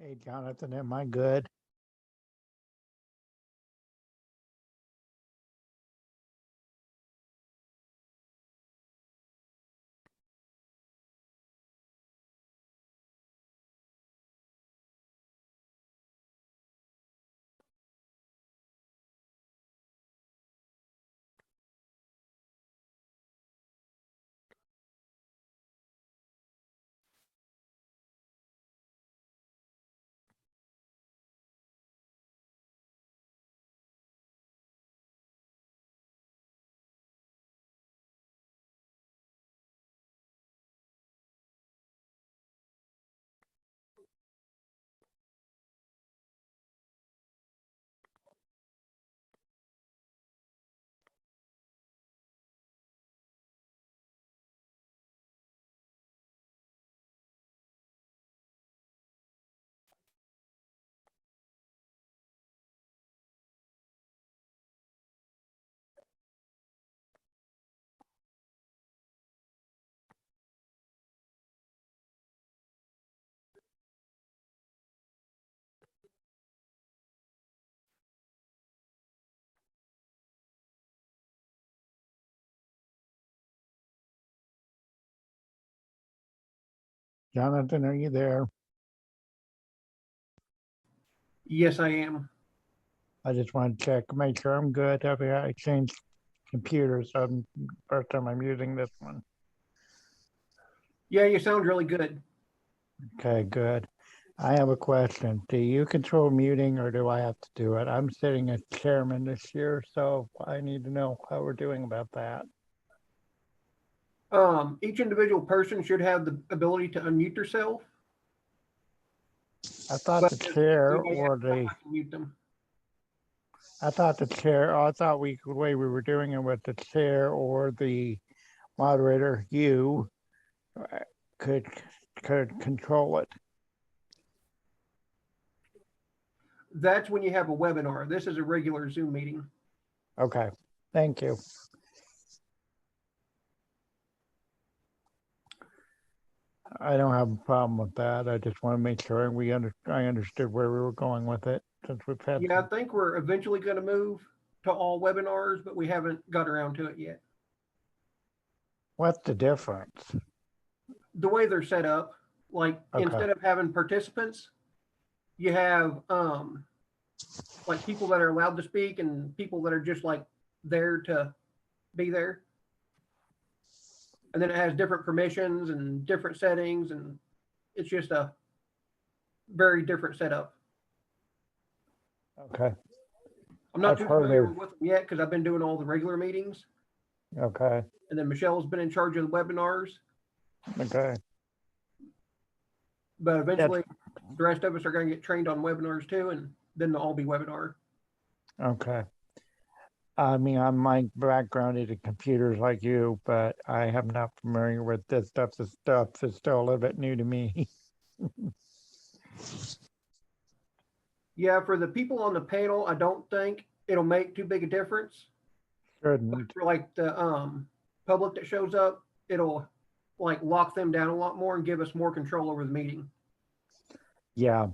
Hey, Jonathan, am I good? Jonathan, are you there? Yes, I am. I just want to check, make sure I'm good. I changed computers. First time I'm using this one. Yeah, you sound really good. Okay, good. I have a question. Do you control muting or do I have to do it? I'm sitting as chairman this year, so I need to know how we're doing about that. Each individual person should have the ability to unmute themselves, I thought but the if chair anybody has or a problem, the I can mute them. I thought the chair. I thought the way we were doing it with the chair or the moderator, you uh, could could control it. That's when you have a webinar. This is a regular Zoom meeting. Okay, thank you. I don't have a problem with that. I just want to make sure I understood where we were going with it since we've had Yeah, I think we're eventually going to move to all webinars, but we haven't got around to it yet. what's the difference? The way they're set up, like Okay, instead of having participants, you have like people that are allowed to speak and people that are just like there to be there. And then it has different permissions and different settings, and it's just a very different setup. okay. I'm not I've too heard familiar of, with them yet because I've been doing all the regular meetings, okay, and then Michelle's been in charge of the webinars. okay. But That's eventually, the rest of us are going to get trained on webinars too, and then they'll all be webinar. okay. I mean, my background is in computers like you, but I am not familiar with this stuff. This stuff is still a little bit new to me. Yeah, for the people on the panel, I don't think it'll make too big a difference. But Shouldn't. for like the public that shows up, it'll like lock them down a lot more and give us more control over the meeting. Yeah,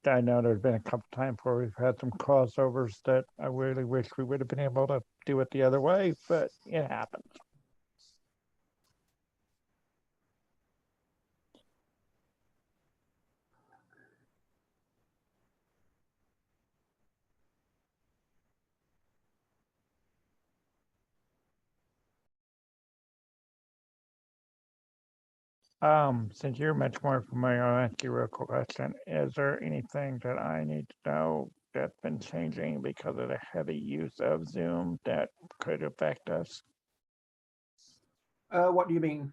I know there's been a couple times where we've had some crossovers that I really wish we would have been able to do it the other way, but it happens. Since you're much more familiar, I'll ask you a real quick question. Is there anything that I need to know that's been changing because of the heavy use of Zoom that could affect us? What do you mean?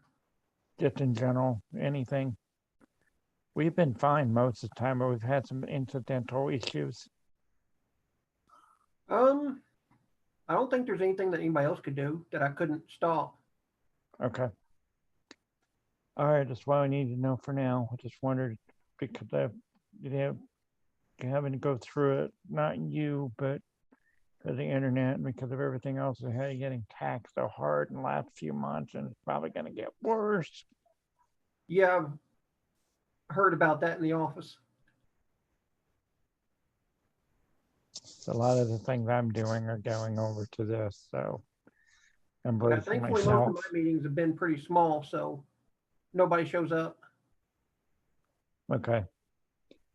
Just in general, anything? We've been fine most of the time, but we've had some incidental issues. Um, I don't think there's anything that anybody else could do that I couldn't stop. Okay. All right, that's what I need to know for now. I just wondered because I've you know having to go through it, not you, but because of the internet and because of everything else that had getting taxed so hard in the last few months, and it's probably going to get worse. Yeah, I've heard about that in the office. A lot of the things I'm doing are going over to this, so I'm Yeah, bracing thankfully, most of myself. my meetings have been pretty small, so nobody shows up. Okay.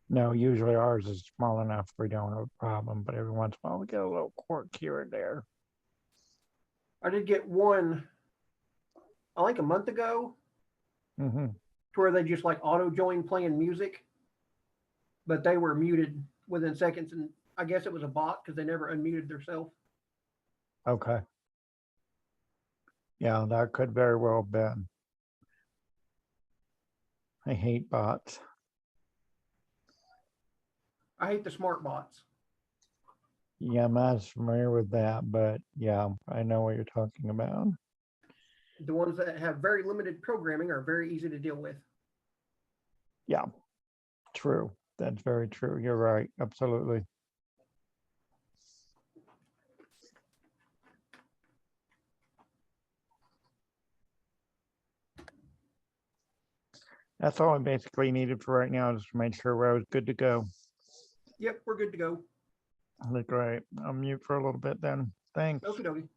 No, usually ours is small enough we don't have a problem, but every once in a while we get a little quirk here and there. I did get one, I think a month ago, Hmm. to where they just like auto join playing music, but they were muted within seconds, and I guess it was a bot because they never unmuted themselves. Okay. Yeah, that could very well have been. I hate bots. I hate the smart bots. Yeah, I'm not as familiar with that, but yeah, I know what you're talking about. The ones that have very limited programming are very easy to deal with. Yeah, true. That's very true. You're right. Absolutely. That's all I basically needed for right now, just to make sure I was good to go. Yep, we're good to go. Great. I'll mute for a little bit then. Thanks. Okie dokie.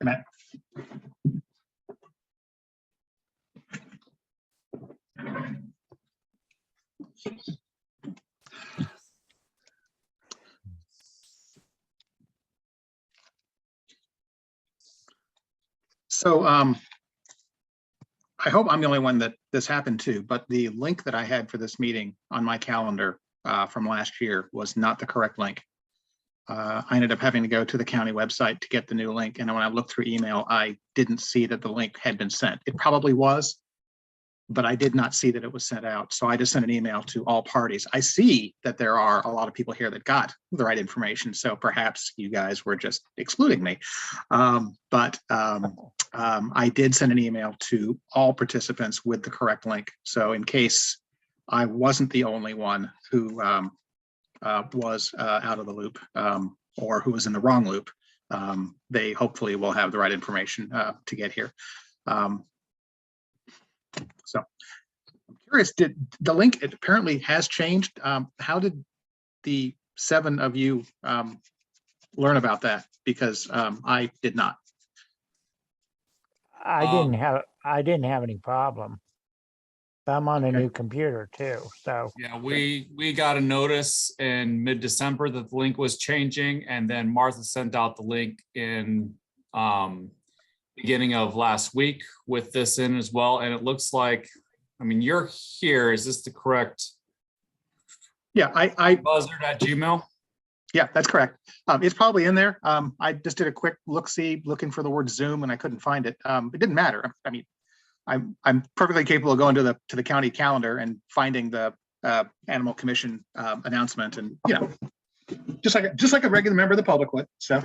Matt. So I hope I'm the only one that this happened to, but the link that I had for this meeting on my calendar from last year was not the correct link. I ended up having to go to the county website to get the new link. And when I looked through email, I didn't see that the link had been sent. It probably was, but I did not see that it was sent out. So I just sent an email to all parties. I see that there are a lot of people here that got the right information. So perhaps you guys were just excluding me. I did send an email to all participants with the correct link. So in case I wasn't the only one who was out of the loop or who was in the wrong loop, they hopefully will have the right information to get here. So I'm curious, did the link, it apparently has changed. How did the 7 of you learn about that? Because I did not. I didn't have any problem. I'm on a Okay. new computer too, so Yeah, we got a notice in mid-December that the link was changing, and then Martha sent out the link in beginning of last week with this in as well. And it looks like, I mean, you're here. Is this the correct Yeah, I buzzard@gmail.com? yeah, that's correct. It's probably in there. I just did a quick look-see looking for the word Zoom and I couldn't find it. It didn't matter. I mean, I'm perfectly capable of going to the county calendar and finding the Animal Commission announcement, and just like a regular member of the public would. So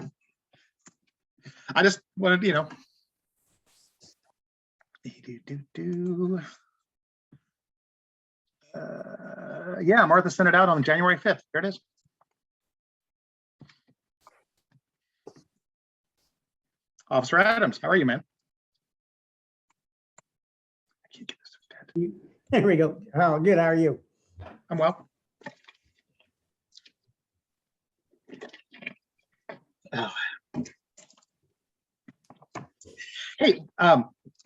I just wanted, yeah, Martha sent it out on January 5th. There it is. Officer Adams, how are you, man? I can't get this to dead. There we go. Oh, good. How are you? I'm well. Oh. Hey,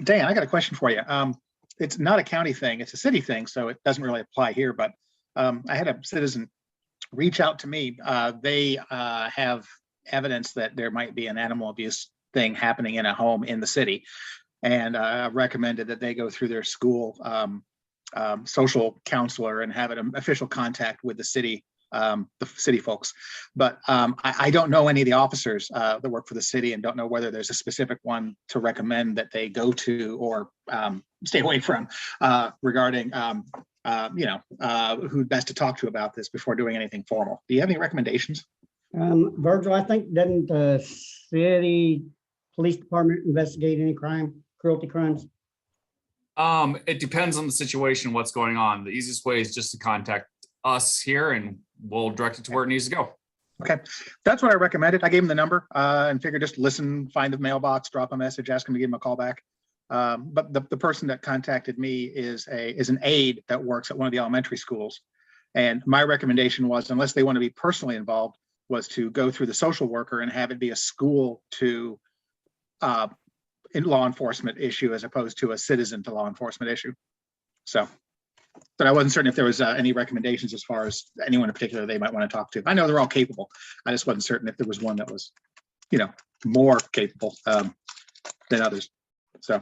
Dan, I got a question for you. It's not a county thing, it's a city thing, so it doesn't really apply here, but I had a citizen reach out to me. They have evidence that there might be an animal abuse thing happening in a home in the city, and recommended that they go through their school social counselor and have an official contact with the city folks. But I don't know any of the officers that work for the city, and don't know whether there's a specific one to recommend that they go to or stay away from regarding who best to talk to about this before doing anything formal. Do you have any recommendations? Virgil, I think, doesn't the city police department investigate any cruelty crimes? It depends on the situation, what's going on. The easiest way is just to contact us here and we'll direct it to where it needs to go. Okay, that's what I recommended. I gave him the number and figured just listen, find the mailbox, drop a message, ask him to give him a call back. But the person that contacted me is an aide that works at one of the elementary schools. And my recommendation was, unless they want to be personally involved, was to go through the social worker and have it be a school to in law enforcement issue as opposed to a citizen to law enforcement issue. So, but I wasn't certain if there was any recommendations as far as anyone in particular they might want to talk to. I know they're all capable. I just wasn't certain if there was one that was, more capable than others. So,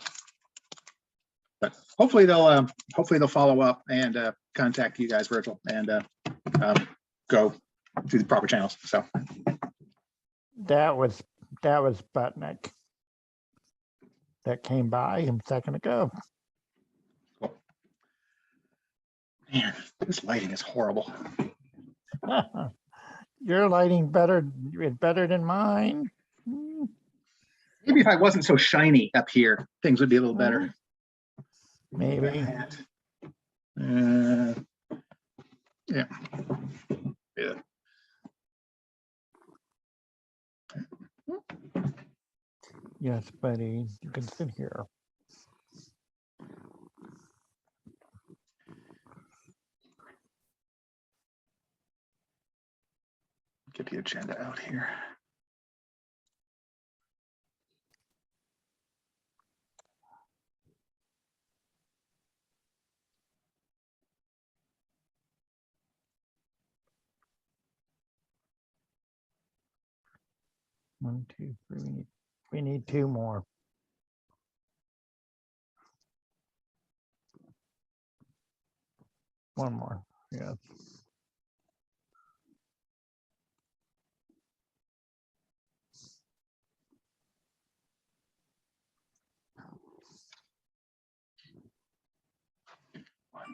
but hopefully they'll follow up and contact you guys, Virgil, and go through the proper channels. So that was Butnick that came by a second ago. cool. Man, this lighting is horrible. Your lighting better than mine. Hmm. Maybe if I wasn't so shiny up here, things would be a little better. Maybe. Yeah. Yeah. Yes, buddy, you can sit here. Get the agenda out here. 1, 2, 3. We need 2 more. One more, yes. One,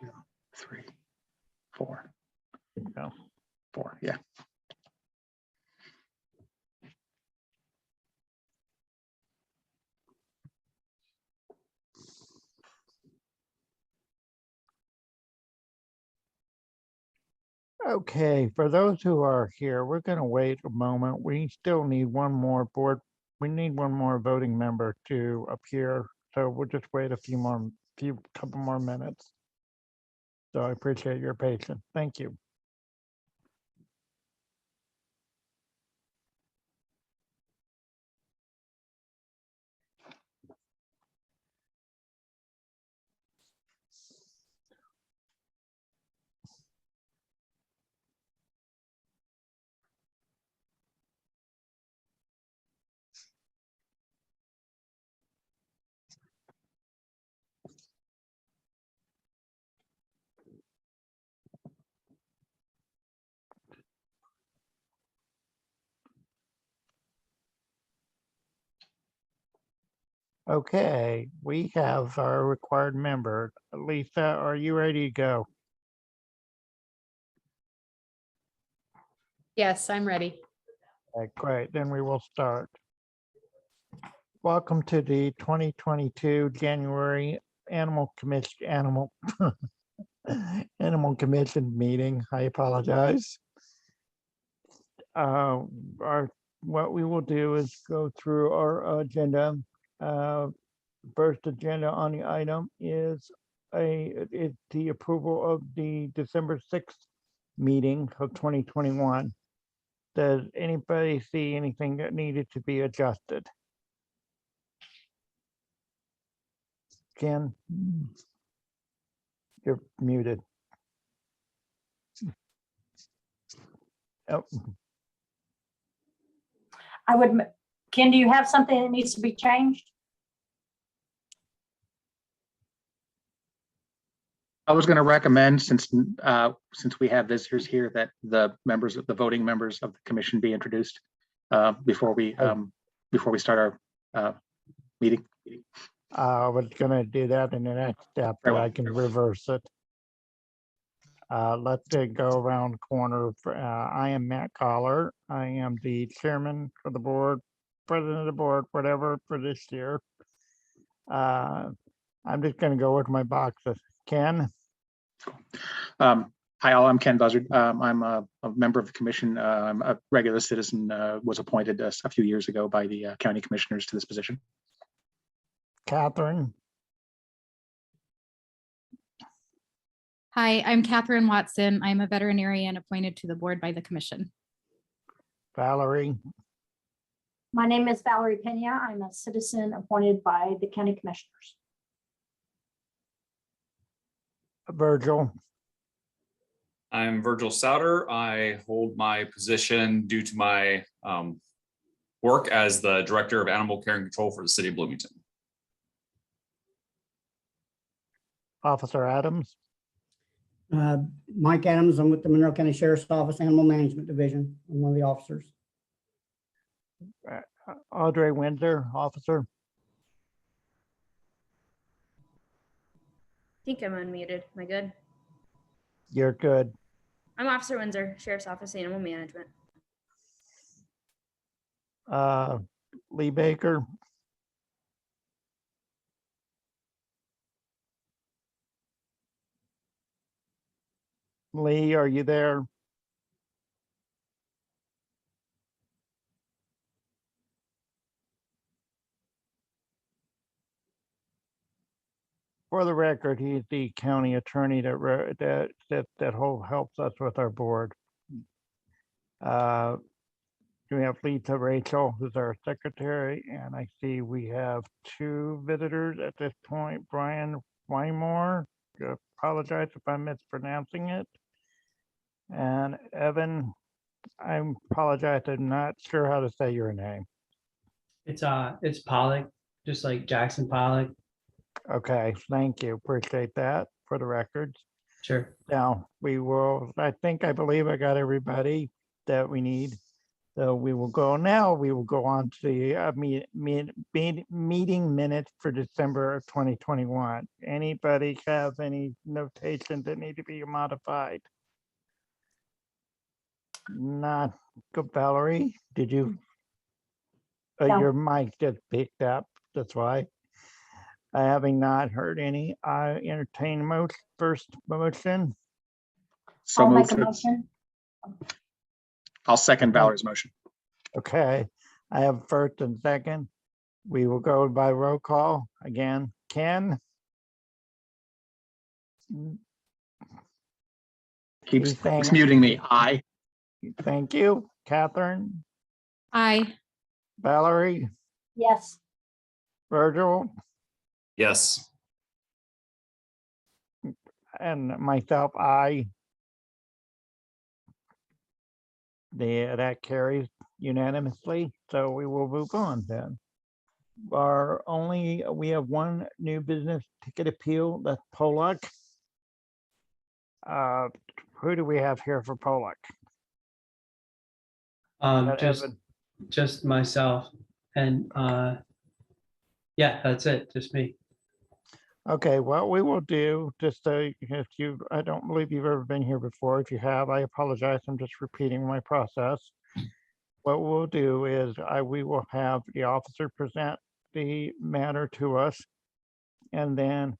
two, three, four, Go. 4. Yeah. Okay, for those who are here, we're gonna wait a moment. We still need one more board. We need one more voting member to appear. So we'll just wait a couple more minutes. So I appreciate your patience. Thank you. Okay, we have our required member. Lisa, are you ready to go? Yes, I'm ready. Okay, great, then we will start. Welcome to the 2022 January Animal Animal Commission meeting. I apologize. What we will do is go through our agenda. First agenda on the item is the approval of the December 6th meeting of 2021. Does anybody see anything that needed to be adjusted? Ken? You're muted. Oh, Ken, do you have something that needs to be changed? I was going to recommend, since we have visitors here, that the voting members of the commission be introduced before we start our meeting. I was gonna do that in the next step, but Very well. I can reverse it. Let's go around the corner. I am Matt Collar. I am the chairman of the board, president of the board, whatever, for this year. I'm just gonna go with my boxes. Ken? Hi, all. I'm Ken Buzzard. I'm a member of the commission. I'm a regular citizen, was appointed a few years ago by the county commissioners to this position. Catherine? Hi, I'm Catherine Watson. I'm a veterinarian appointed to the board by the commission. Valerie? My name is Valerie Pena. I'm a citizen appointed by the county commissioners. Virgil? I'm Virgil Souter. I hold my position due to my work as the Director of Animal Care and Control for the City of Bloomington. Officer Adams? Mike Adams, I'm with the Monroe County Sheriff's Office Animal Management Division. I'm one of the officers. Audrey Windsor, officer? I think I'm unmuted. Am I good? You're good. I'm Officer Windsor, Sheriff's Office, Animal Management. Lee Baker? Lee, are you there? For the record, he's the county attorney that helps us with our board. We have Lisa Rachel, who's our secretary, and I see we have 2 visitors at this point. Brian Wymore, I apologize if I'm mispronouncing it. And Evan I apologize, I'm not sure how to say your name. It's Pollock, just like Jackson Pollock. Okay, thank you. Appreciate that for the record. Sure. Now, I believe I got everybody that we need. So we will go on to the meeting minutes for December of 2021. Anybody have any notations that need to be modified? Not, Valerie, did you? No. Your mic just picked up, that's why. Having not heard any, I entertain first motion. So I'll make moved. a motion. I'll second Okay. Valerie's motion. Okay, I have first and second. We will go by roll call again. Ken? Keeps He's saying- muting me. Aye. Thank you. Catherine, Aye. Valerie, Yes, Virgil, Yes. and myself, I. That carries unanimously, so we will move on then. We have one new business ticket appeal, that's Pollock. Who do we have here for Pollock? Just Evan? just myself and yeah, that's it. Just me. Okay, what we will do, just so I don't believe you've ever been here before. If you have, I apologize. I'm just repeating my process. What we'll do is we will have the officer present the matter to us. And then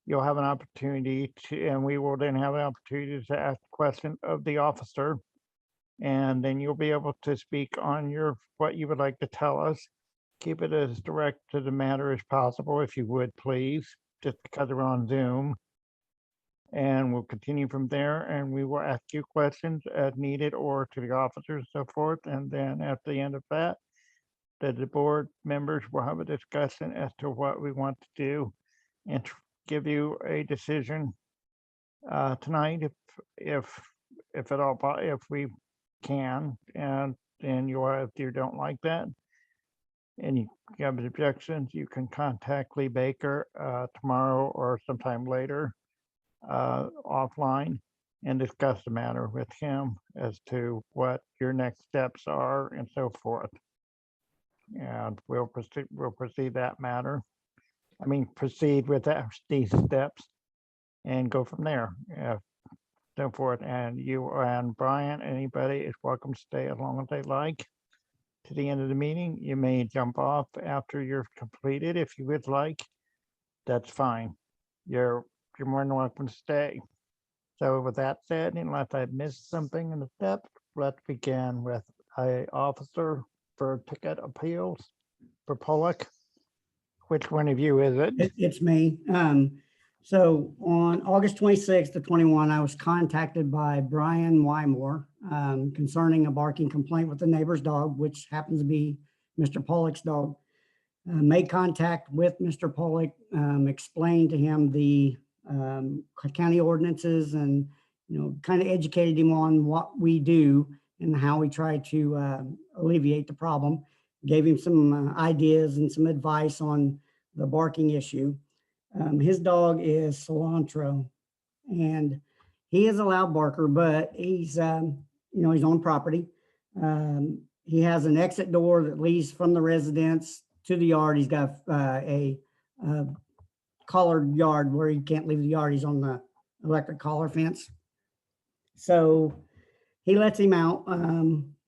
you'll have an opportunity and we will then have an opportunity to ask a question of the officer. And then you'll be able to speak on what you would like to tell us. Keep it as direct to the matter as possible, if you would, please, just because we're on Zoom. And we'll continue from there and we will ask you questions as needed or to the officers and so forth. And then at the end of that, the board members will have a discussion as to what we want to do and give you a decision tonight if at all, if we can. And then if you don't like that and you have objections, you can contact Lee Baker tomorrow or sometime later offline and discuss the matter with him as to what your next steps are and so forth. And we'll proceed that matter. Proceed with these steps and go from there. So forth. And you and Brian, anybody is welcome to stay as long as they like to the end of the meeting. You may jump off after you're completed if you would like. That's fine. You're more than welcome to stay. So with that said, unless I've missed something in the step, let's begin with a officer for ticket appeals for Pollock. Which one of you is it? It's me. So on August 26th of 21, I was contacted by Brian Wymore concerning a barking complaint with the neighbor's dog, which happens to be Mr. Pollock's dog. Made contact with Mr. Pollock, explained to him the county ordinances and, kind of educated him on what we do and how we try to alleviate the problem. Gave him some ideas and some advice on the barking issue. His dog is Cilantro and he is a loud barker, but he's, he's on property. He has an exit door that leads from the residence to the yard. He's got a collared yard where he can't leave the yard. He's on the electric collar fence. So he lets him out.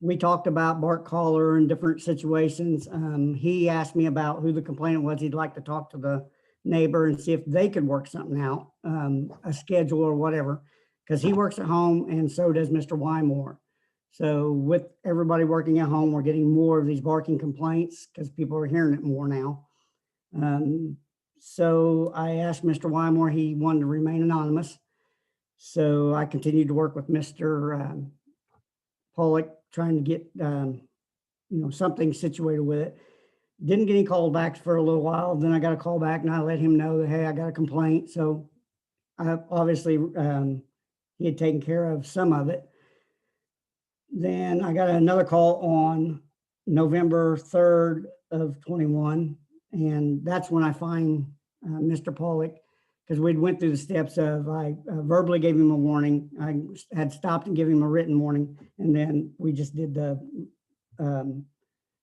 We talked about bark collar and different situations. He asked me about who the complainant was. He'd like to talk to the neighbor and see if they could work something out, a schedule or whatever, because he works at home and so does Mr. Wymore. So with everybody working at home, we're getting more of these barking complaints because people are hearing it more now. So I asked Mr. Wymore, he wanted to remain anonymous. So I continued to work with Mr. Pollock, trying to get, something situated with it. Didn't get any call backs for a little while. Then I got a call back and I let him know that, hey, I got a complaint. So I obviously he had taken care of some of it. Then I got another call on November 3rd of 21. And that's when I find Mr. Pollock, because we'd went through the steps of, I verbally gave him a warning. I had stopped and given him a written warning. And then we just did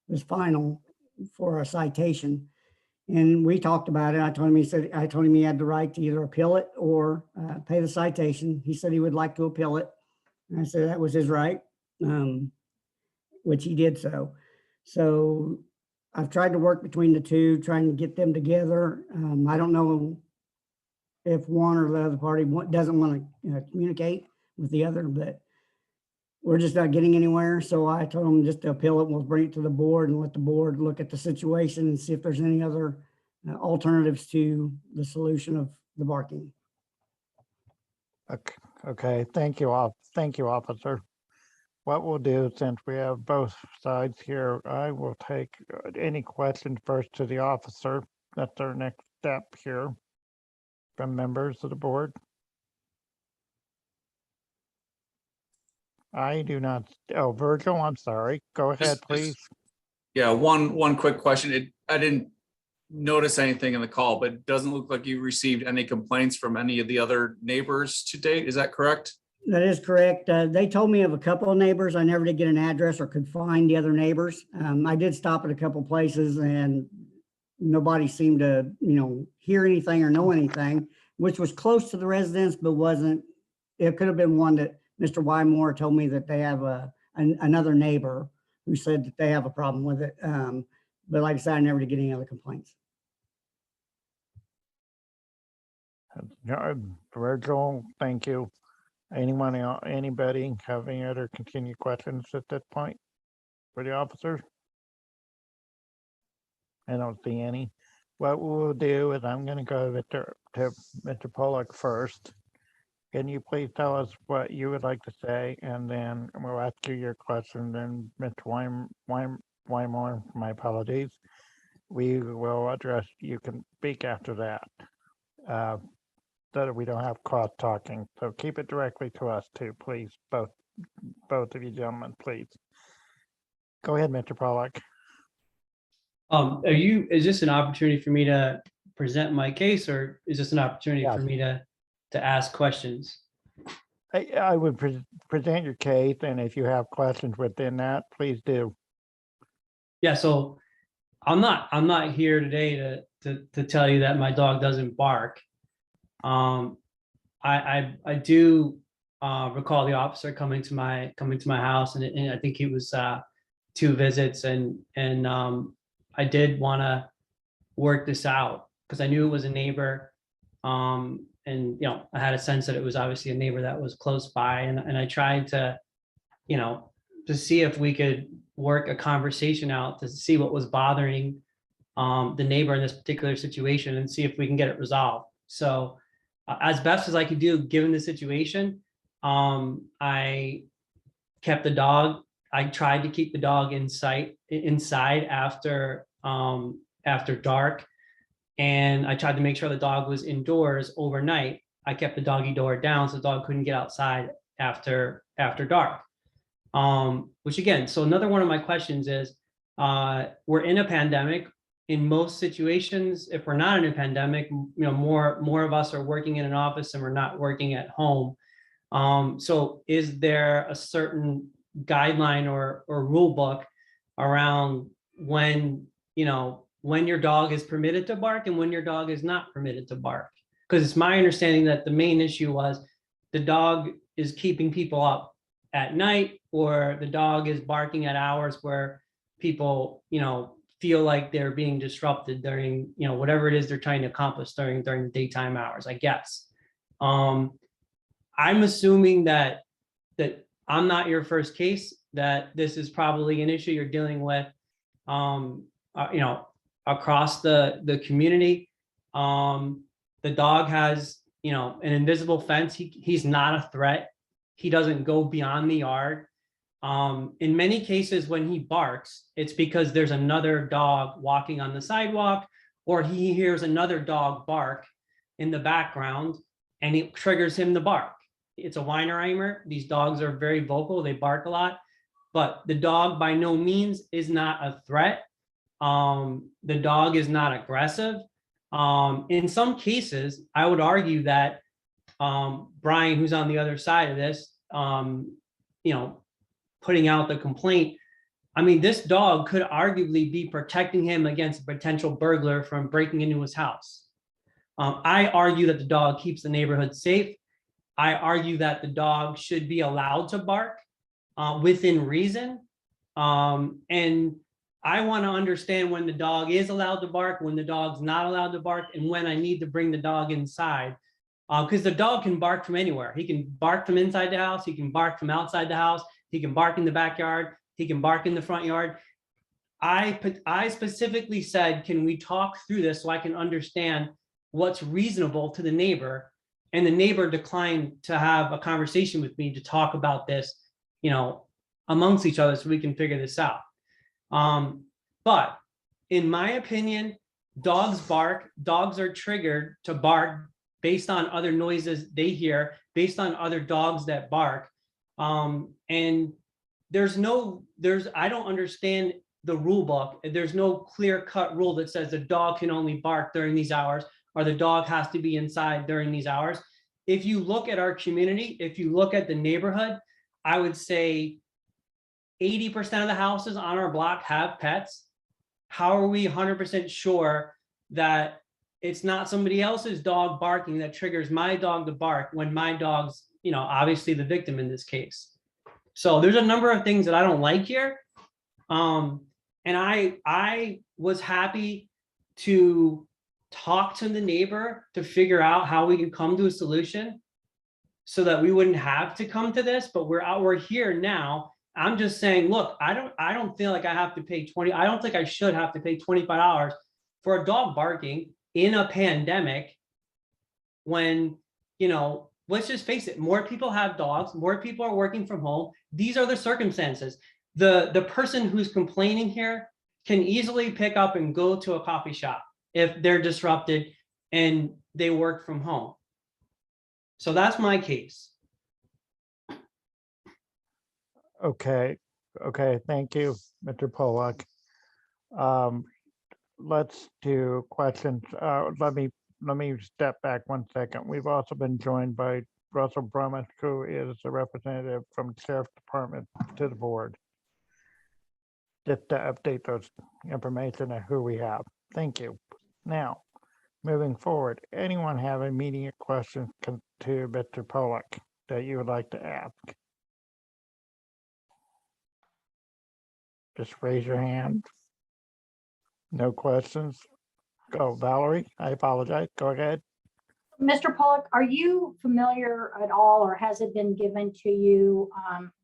this final for a citation. And we talked about it. I told him he had the right to either appeal it or pay the citation. He said he would like to appeal it. And I said that was his right, which he did so. So I've tried to work between the two, trying to get them together. I don't know if one or the other party doesn't want to communicate with the other, but we're just not getting anywhere. So I told them just to appeal it. We'll bring it to the board and let the board look at the situation and see if there's any other alternatives to the solution of the barking. Okay, thank you all. Thank you, officer. What we'll do, since we have both sides here, I will take any questions first to the officer. That's our next step here from members of the board. I do not, oh, Virgil, I'm sorry. Go ahead, please. Yeah, one quick question. I didn't notice anything in the call, but it doesn't look like you received any complaints from any of the other neighbors to date. Is that correct? That is correct. They told me of a couple of neighbors. I never did get an address or could find the other neighbors. I did stop at a couple places and nobody seemed to, hear anything or know anything, which was close to the residence, but wasn't. It could have been one that Mr. Wymore told me that they have another neighbor who said that they have a problem with it. But like I said, I never did get any other complaints. Virgil, thank you. Anyone else, anybody have any other continued questions at this point for the officers? I don't see any. What we'll do is I'm going to go to Mr. Pollock first. Can you please tell us what you would like to say, and then we'll ask you your question. Then Mr. Wymore, my apologies. We will address. You can speak after that. So that we don't have cross talking. So keep it directly to us too, please. Both of you gentlemen, please. Go ahead, Mr. Pollock. Is this an opportunity for me to present my case, or is this an opportunity Yeah. for me to ask questions? I would present your case, and if you have questions within that, please do. Yeah, so I'm not here today to tell you that my dog doesn't bark. I do recall the officer coming to my house, and I think it was 2 visits, and I did want to work this out because I knew it was a neighbor, and I had a sense that it was obviously a neighbor that was close by, and I tried to to see if we could work a conversation out to see what was bothering the neighbor in this particular situation and see if we can get it resolved. So as best as I could do, given the situation, I kept the dog. I tried to keep the dog inside after dark. And I tried to make sure the dog was indoors overnight. I kept the doggy door down so the dog couldn't get outside after dark. Which again, so another one of my questions is, we're in a pandemic. In most situations, if we're not in a pandemic, more of us are working in an office and we're not working at home. So is there a certain guideline or rule book around when your dog is permitted to bark and when your dog is not permitted to bark? Because it's my understanding that the main issue was the dog is keeping people up at night, or the dog is barking at hours where people, feel like they're being disrupted during, whatever it is they're trying to accomplish during the daytime hours, I guess. I'm assuming that I'm not your first case, that this is probably an issue you're dealing with, across the community. The dog has, an invisible fence. He's not a threat. He doesn't go beyond the yard. In many cases, when he barks, it's because there's another dog walking on the sidewalk, or he hears another dog bark in the background and it triggers him to bark. It's a Weinerheimer. These dogs are very vocal. They bark a lot. but the dog by no means is not a threat. The dog is not aggressive. In some cases, I would argue that Brian, who's on the other side of this, putting out the complaint, I mean, this dog could arguably be protecting him against a potential burglar from breaking into his house. I argue that the dog keeps the neighborhood safe. I argue that the dog should be allowed to bark within reason. And I want to understand when the dog is allowed to bark, when the dog's not allowed to bark, and when I need to bring the dog inside. Because the dog can bark from anywhere. He can bark from inside the house. He can bark from outside the house. He can bark in the backyard. He can bark in the front yard. I specifically said, can we talk through this so I can understand what's reasonable to the neighbor? And the neighbor declined to have a conversation with me to talk about this, amongst each other so we can figure this out. But in my opinion, dogs bark. Dogs are triggered to bark based on other noises they hear, based on other dogs that bark. And I don't understand the rule book. There's no clear cut rule that says the dog can only bark during these hours or the dog has to be inside during these hours. If you look at our community, if you look at the neighborhood, I would say 80% of the houses on our block have pets. How are we 100% sure that it's not somebody else's dog barking that triggers my dog to bark when my dog's, obviously the victim in this case? So there's a number of things that I don't like here. And I was happy to talk to the neighbor to figure out how we could come to a solution so that we wouldn't have to come to this, but we're here now. I'm just saying, look, I don't feel like I have to pay I don't think I should have to pay $25 for a dog barking in a pandemic when, let's just face it, more people have dogs, more people are working from home. These are the circumstances. The person who's complaining here can easily pick up and go to a coffee shop if they're disrupted and they work from home. So that's my case. Okay, thank you, Mr. Pollock. Let's do questions. Let me step back 1 second. We've also been joined by Russell Brummett, who is a representative from the Sheriff's Department to the board, just to update those information of who we have. Thank you. Now, moving forward, anyone have immediate questions to Mr. Pollock that you would like to ask? Just raise your hand. No questions? Go, Valerie. I apologize. Go ahead. Mr. Pollock, are you familiar at all, or has it been given to you,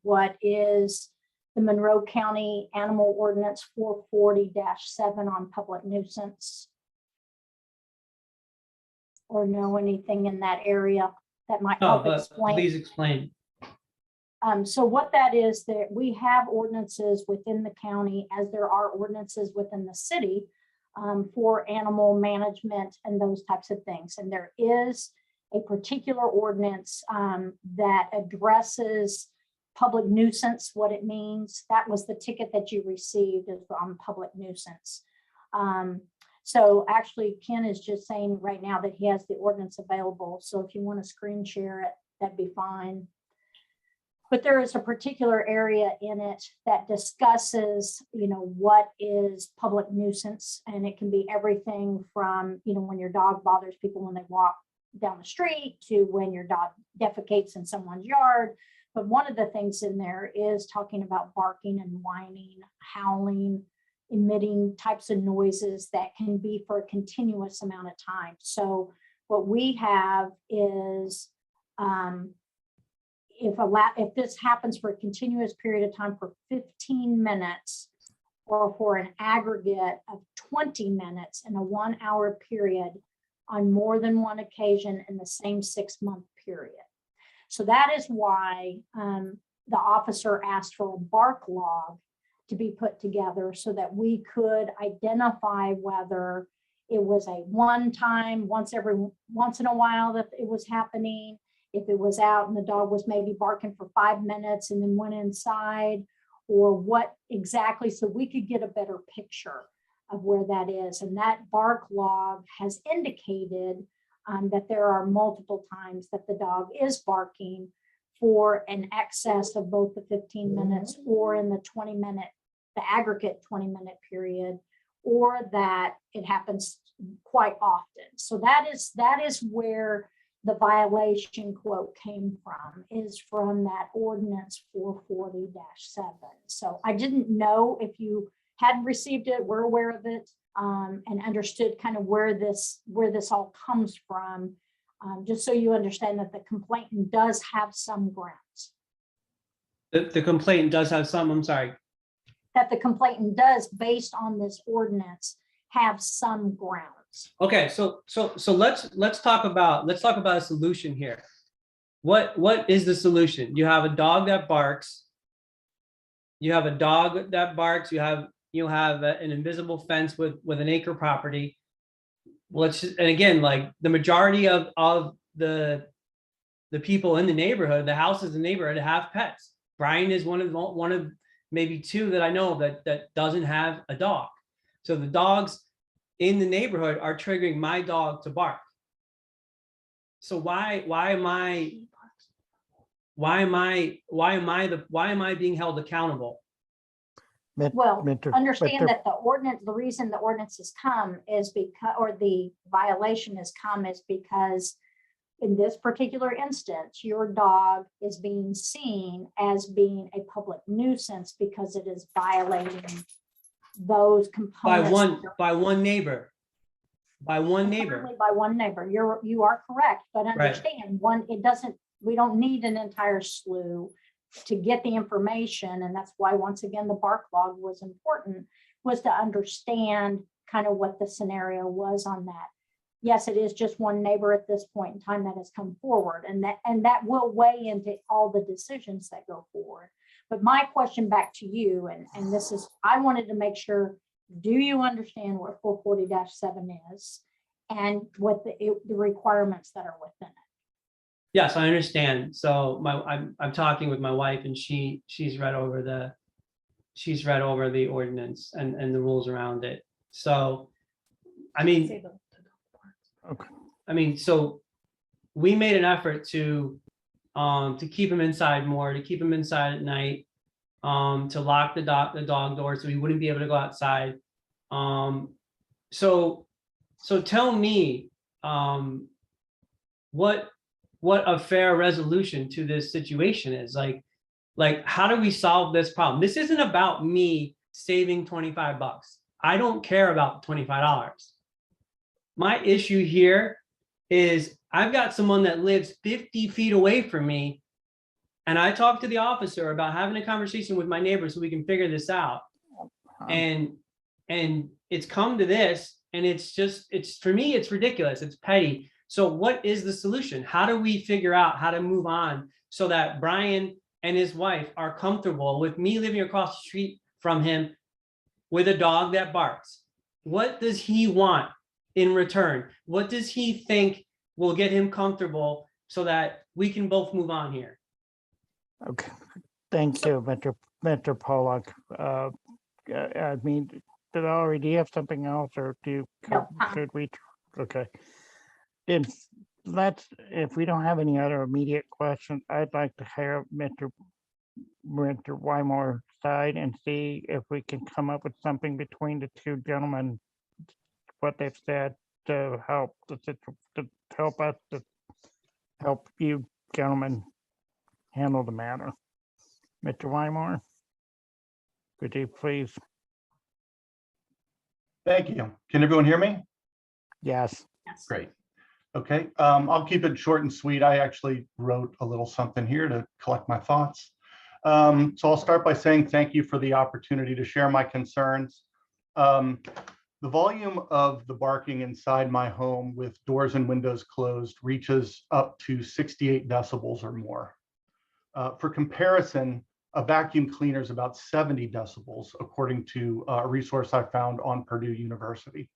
what is the Monroe County Animal Ordinance 440-7 on public nuisance? Or know anything in that area that might help explain? Please explain. So what that is, that we have ordinances within the county, as there are ordinances within the city, for animal management and those types of things. And there is a particular ordinance that addresses public nuisance, what it means. That was the ticket that you received, is on public nuisance. So actually, Ken is just saying right now that he has the ordinance available. So if you want to screen share it, that'd be fine. But there is a particular area in it that discusses, what is public nuisance, and it can be everything from, when your dog bothers people when they walk down the street to when your dog defecates in someone's yard. But one of the things in there is talking about barking and whining, howling, emitting types of noises that can be for a continuous amount of time. So what we have is, if this happens for a continuous period of time for 15 minutes or for an aggregate of 20 minutes in a 1 hour period on more than one occasion in the same 6-month period. So that is why the officer asked for a bark log to be put together so that we could identify whether it was a one time, once in a while that it was happening, if it was out and the dog was maybe barking for 5 minutes and then went inside, for what exactly, so we could get a better picture of where that is. And that bark log has indicated that there are multiple times that the dog is barking for an excess of both the 15 minutes or in the 20-minute, the aggregate 20-minute period, or that it happens quite often. So that is where the violation quote came from, is from that ordinance 440-7. So I didn't know if you hadn't received it, were aware of it, and understood kind of where this all comes from, just so you understand that the complainant does have some grounds. The complainant does have some, I'm sorry. That the complainant does, based on this ordinance, have some grounds. Okay, so let's talk about a solution here. What is the solution? You have a dog that barks. You have a dog that barks. You have an invisible fence with an acre property. And again, like the majority of the people in the neighborhood, the houses in the neighborhood have pets. Brian is one of maybe two that I know that doesn't have a dog. So the dogs in the neighborhood are triggering my dog to bark. So why am I being held accountable? Well, Mr. understand that the reason the ordinance has come is because, or the violation has come is because in this particular instance, your dog is being seen as being a public nuisance because it is violating those components. By one neighbor. By one neighbor. Apparently by one neighbor. You are correct, but understand we don't need an entire slew to get the information. And that's why, once again, the bark log was important, was to understand kind of what the scenario was on that. Yes, it is just one neighbor at this point in time that has come forward, and that will weigh into all the decisions that go forward. But my question back to you, and this is, I wanted to make sure, do you understand what 440-7 is and what the requirements that are within it? Yes, I understand. So I'm talking with my wife, and she's read over the ordinance and the rules around it. So, I mean, so we made an effort to keep him inside more, to keep him inside at night, to lock the dog door so he wouldn't be able to go outside. So tell me what a fair resolution to this situation is. Like how do we solve this problem? This isn't about me saving $25. I don't care about the $25. My issue here is I've got someone that lives 50 feet away from me, and I talked to the officer about having a conversation with my neighbor so we can figure this out. And it's come to this, and it's for me, it's ridiculous. It's petty. So what is the solution? How do we figure out how to move on so that Brian and his wife are comfortable with me living across the street from him with a dog that barks? What does he want in return? What does he think will get him comfortable so that we can both move on here? Okay, thank you, Mr. Pollock. I mean, do you have something else, or should we? Okay. If we don't have any other immediate questions, I'd like to hear Mr. Wymore's side and see if we can come up with something between the two gentlemen, what they've said, to help help you gentlemen handle the matter. Mr. Wymore, could you please? Thank you. Can everyone hear me? Yes. Great. Okay, I'll keep it short and sweet. I actually wrote a little something here to collect my thoughts. So I'll start by saying thank you for the opportunity to share my concerns. The volume of the barking inside my home with doors and windows closed reaches up to 68 decibels or more. For comparison, a vacuum cleaner is about 70 decibels, according to a resource I found on Purdue University.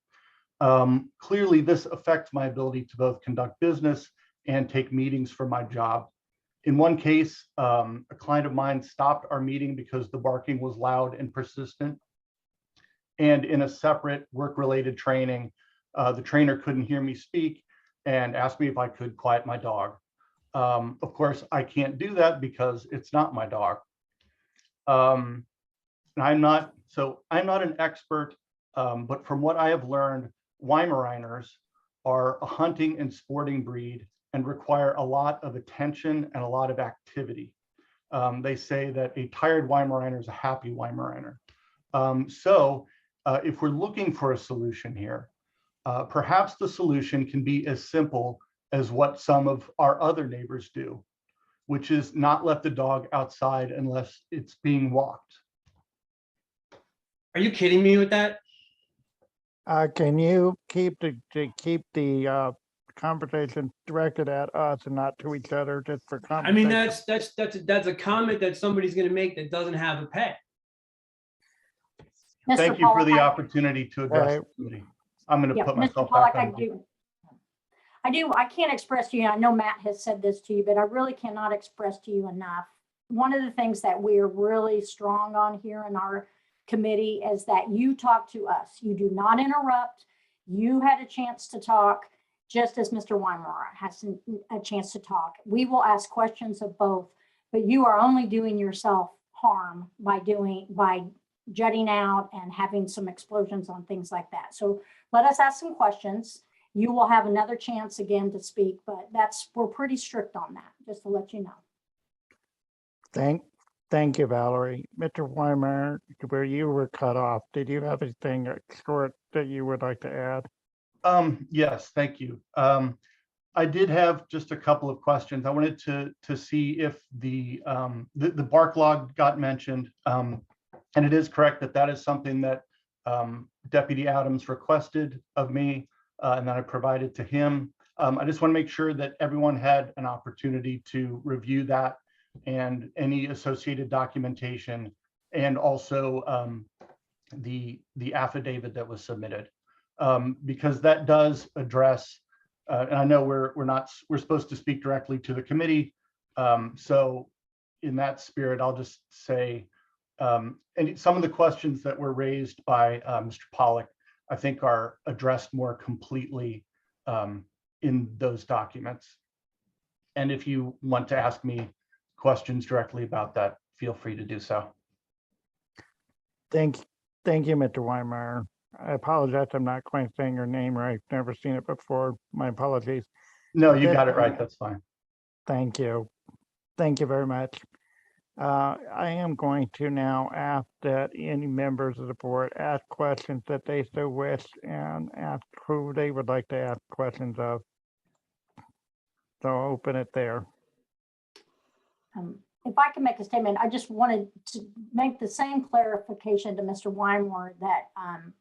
Clearly, this affects my ability to both conduct business and take meetings for my job. In one case, a client of mine stopped our meeting because the barking was loud and persistent. And in a separate work-related training, the trainer couldn't hear me speak and asked me if I could quiet my dog. Of course, I can't do that because it's not my dog. And I'm not an expert, but from what I have learned, Weimaraners are a hunting and sporting breed and require a lot of attention and a lot of activity. They say that a tired Weimaraner is a happy Weimaraner. So if we're looking for a solution here, perhaps the solution can be as simple as what some of our other neighbors do, which is not let the dog outside unless it's being walked. Are you kidding me with that? Can you keep the conversation directed at us and not to each other, just for I mean, conversation? that's a comment that somebody's gonna make that doesn't have a pet. Mr. Thank you for Pollack, the opportunity to address the committee. I'm going to Yeah, put Mr. myself Pollack, back on. I can't express to you, I know Matt has said this to you, but I really cannot express to you enough. One of the things that we are really strong on here in our committee is that you talk to us. You do not interrupt. You had a chance to talk, just as Mr. Weimar has a chance to talk. We will ask questions of both, but you are only doing yourself harm by jutting out and having some explosions on things like that. So let us ask some questions. You will have another chance again to speak, but we're pretty strict on that, just to let you know. Thank you, Valerie. Mr. Weimer, where you were cut off, did you have anything short that you would like to add? Yes, thank you. I did have just a couple of questions. I wanted to see if the bark log got mentioned. And it is correct that that is something that Deputy Adams requested of me and that I provided to him. I just want to make sure that everyone had an opportunity to review that and any associated documentation, and also the affidavit that was submitted, because that does address. And I know we're supposed to speak directly to the committee. So in that spirit, I'll just say, and some of the questions that were raised by Mr. Pollack, I think are addressed more completely in those documents. And if you want to ask me questions directly about that, feel free to do so. Thank you, Mr. Weimer. I apologize, I'm not quite saying your name right. Never seen it before. My apologies. No, you got it right. That's fine. Thank you. Thank you very much. I am going to now ask that any members of the board ask questions that they so wish, and ask who they would like to ask questions of. So I'll open it there. If I can make a statement, I just wanted to make the same clarification to Mr. Weimar that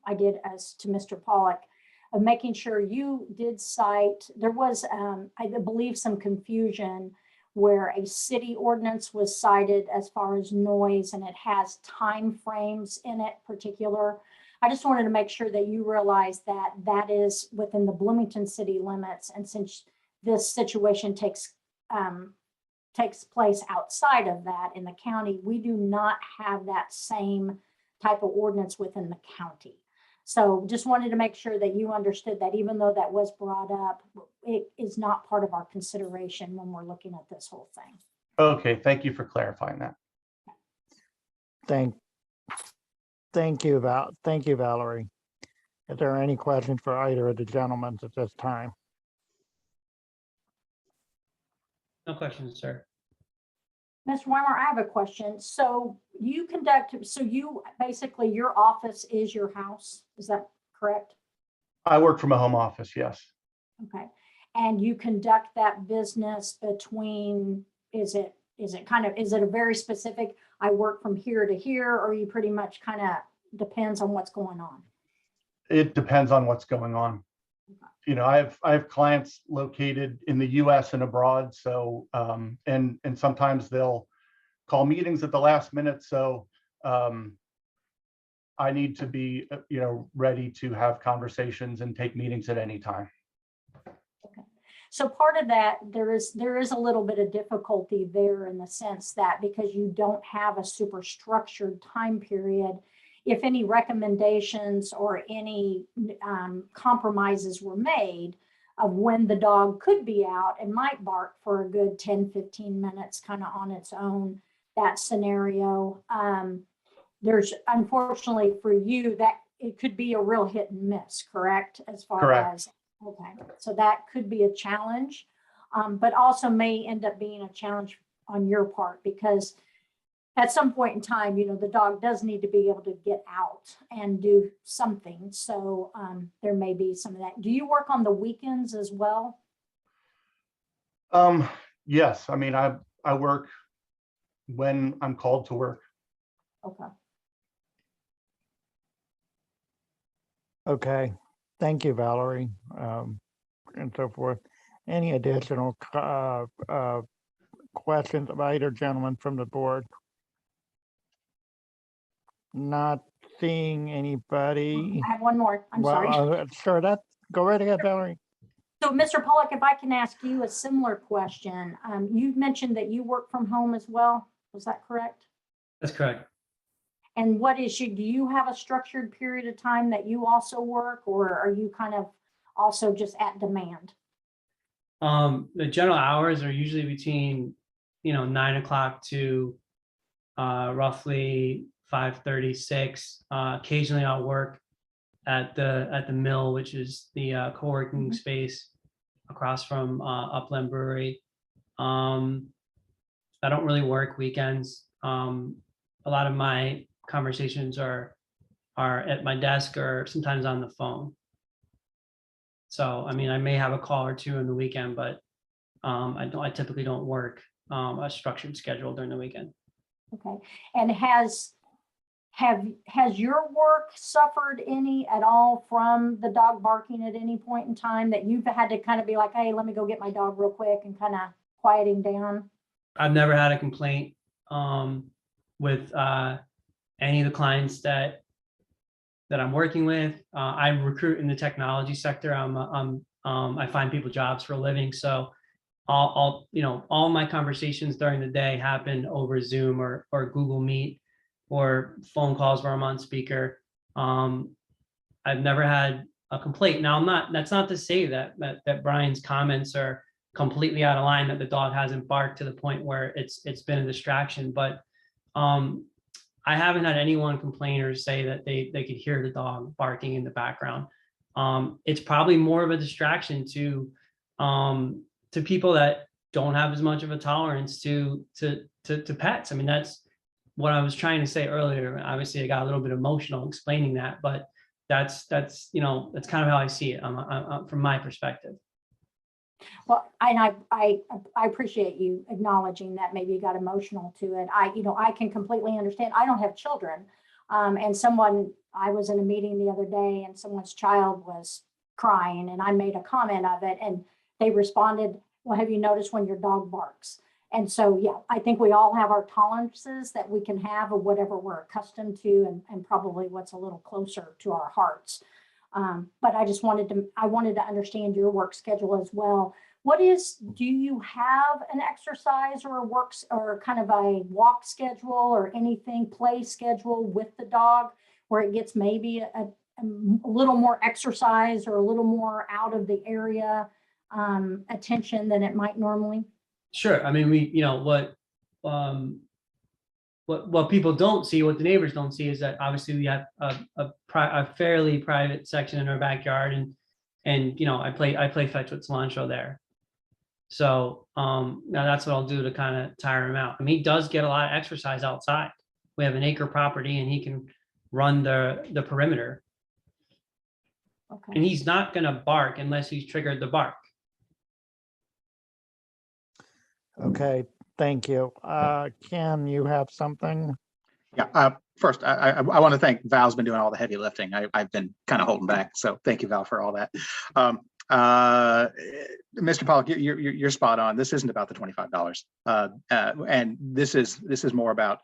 I did as to Mr. Pollack, of making sure you did cite, there was, I believe, some confusion where a city ordinance was cited as far as noise, and it has time frames in it particular. I just wanted to make sure that you realize that that is within the Bloomington city limits. And since this situation takes place outside of that in the county, we do not have that same type of ordinance within the county. So just wanted to make sure that you understood that even though that was brought up, it is not part of our consideration when we're looking at this whole thing. Okay, thank you for clarifying that. Thank you, Valerie. Is there any questions for either of the gentlemen at this time? No questions, sir. Mr. Weimer, I have a question. So you basically, your office is your house, is that correct? I work from a home office, yes. Okay. And you conduct that business between, is it a very specific, I work from here to here, or you pretty much kind of depends on what's going on? It depends on what's going on. You know, I have clients located in the US and abroad. So, and sometimes they'll call meetings at the last minute. So I need to be, ready to have conversations and take meetings at any time. Okay. So part of that, there is a little bit of difficulty there in the sense that because you don't have a super structured time period, if any recommendations or any compromises were made of when the dog could be out and might bark for a good 10, 15 minutes kind of on its own, that scenario, there's unfortunately for you that it could be a real hit and miss, correct? As far Correct. as, okay, so that could be a challenge, but also may end up being a challenge on your part because at some point in time, you know, the dog does need to be able to get out and do something. So there may be some of that. Do you work on the weekends as well? Yes, I mean, I work when I'm called to work. Okay. Okay, thank you, Valerie, and so forth. Any additional questions of either gentleman from the board? Not seeing anybody. I have one more. I'm sorry. Sure, go right ahead, Valerie. So Mr. Pollock, if I can ask you a similar question, you mentioned that you work from home as well. Was that correct? That's correct. And do you have a structured period of time that you also work, or are you kind of also just at demand? The general hours are usually between, 9 o'clock to roughly 5:36. Occasionally I'll work at the mill, which is the co-working space across from Upland Brewery. I don't really work weekends. A lot of my conversations are at my desk or sometimes on the phone. So, I mean, I may have a call or two in the weekend, but I typically don't work a structured schedule during the weekend. Okay. And has your work suffered any at all from the dog barking at any point in time that you've had to kind of be like, hey, let me go get my dog real quick and kind of quiet him down? I've never had a complaint with any of the clients that I'm working with. I recruit in the technology sector. I find people jobs for a living. So all my conversations during the day happen over Zoom or Google Meet or phone calls where I'm on speaker. I've never had a complaint. Now that's not to say that Brian's comments are completely out of line, that the dog hasn't barked to the point where it's been a distraction, but I haven't had anyone complain or say that they could hear the dog barking in the background. It's probably more of a distraction to people that don't have as much of a tolerance to pets. I mean, that's what I was trying to say earlier. Obviously, I got a little bit emotional explaining that, but that's kind of how I see it from my perspective. Well, and I appreciate you acknowledging that maybe you got emotional to it. I can completely understand. I don't have children. And I was in a meeting the other day and someone's child was crying and I made a comment of it and they responded, well, have you noticed when your dog barks? And so, yeah, I think we all have our tolerances that we can have of whatever we're accustomed to and probably what's a little closer to our hearts. But I wanted to understand your work schedule as well. Do you have an exercise or or kind of a walk schedule or anything, play schedule with the dog where it gets maybe a little more exercise or a little more out of the area attention than it might normally? Sure. I mean, what people don't see, what the neighbors don't see, is that obviously we have a fairly private section in our backyard, and I play fetch with cilantro there. So now that's what I'll do to kind of tire him out. I mean, he does get a lot of exercise outside. We have an acre property, and he can run the perimeter. Okay. And he's not going to bark unless he's triggered the bark. Okay, thank you. Ken, you have something? Yeah, first, I want to thank Val's been doing all the heavy lifting. I've been kind of holding back. So thank you, Val, for all that. Mr. Pollock, you're spot on. This isn't about the $25. And this is more about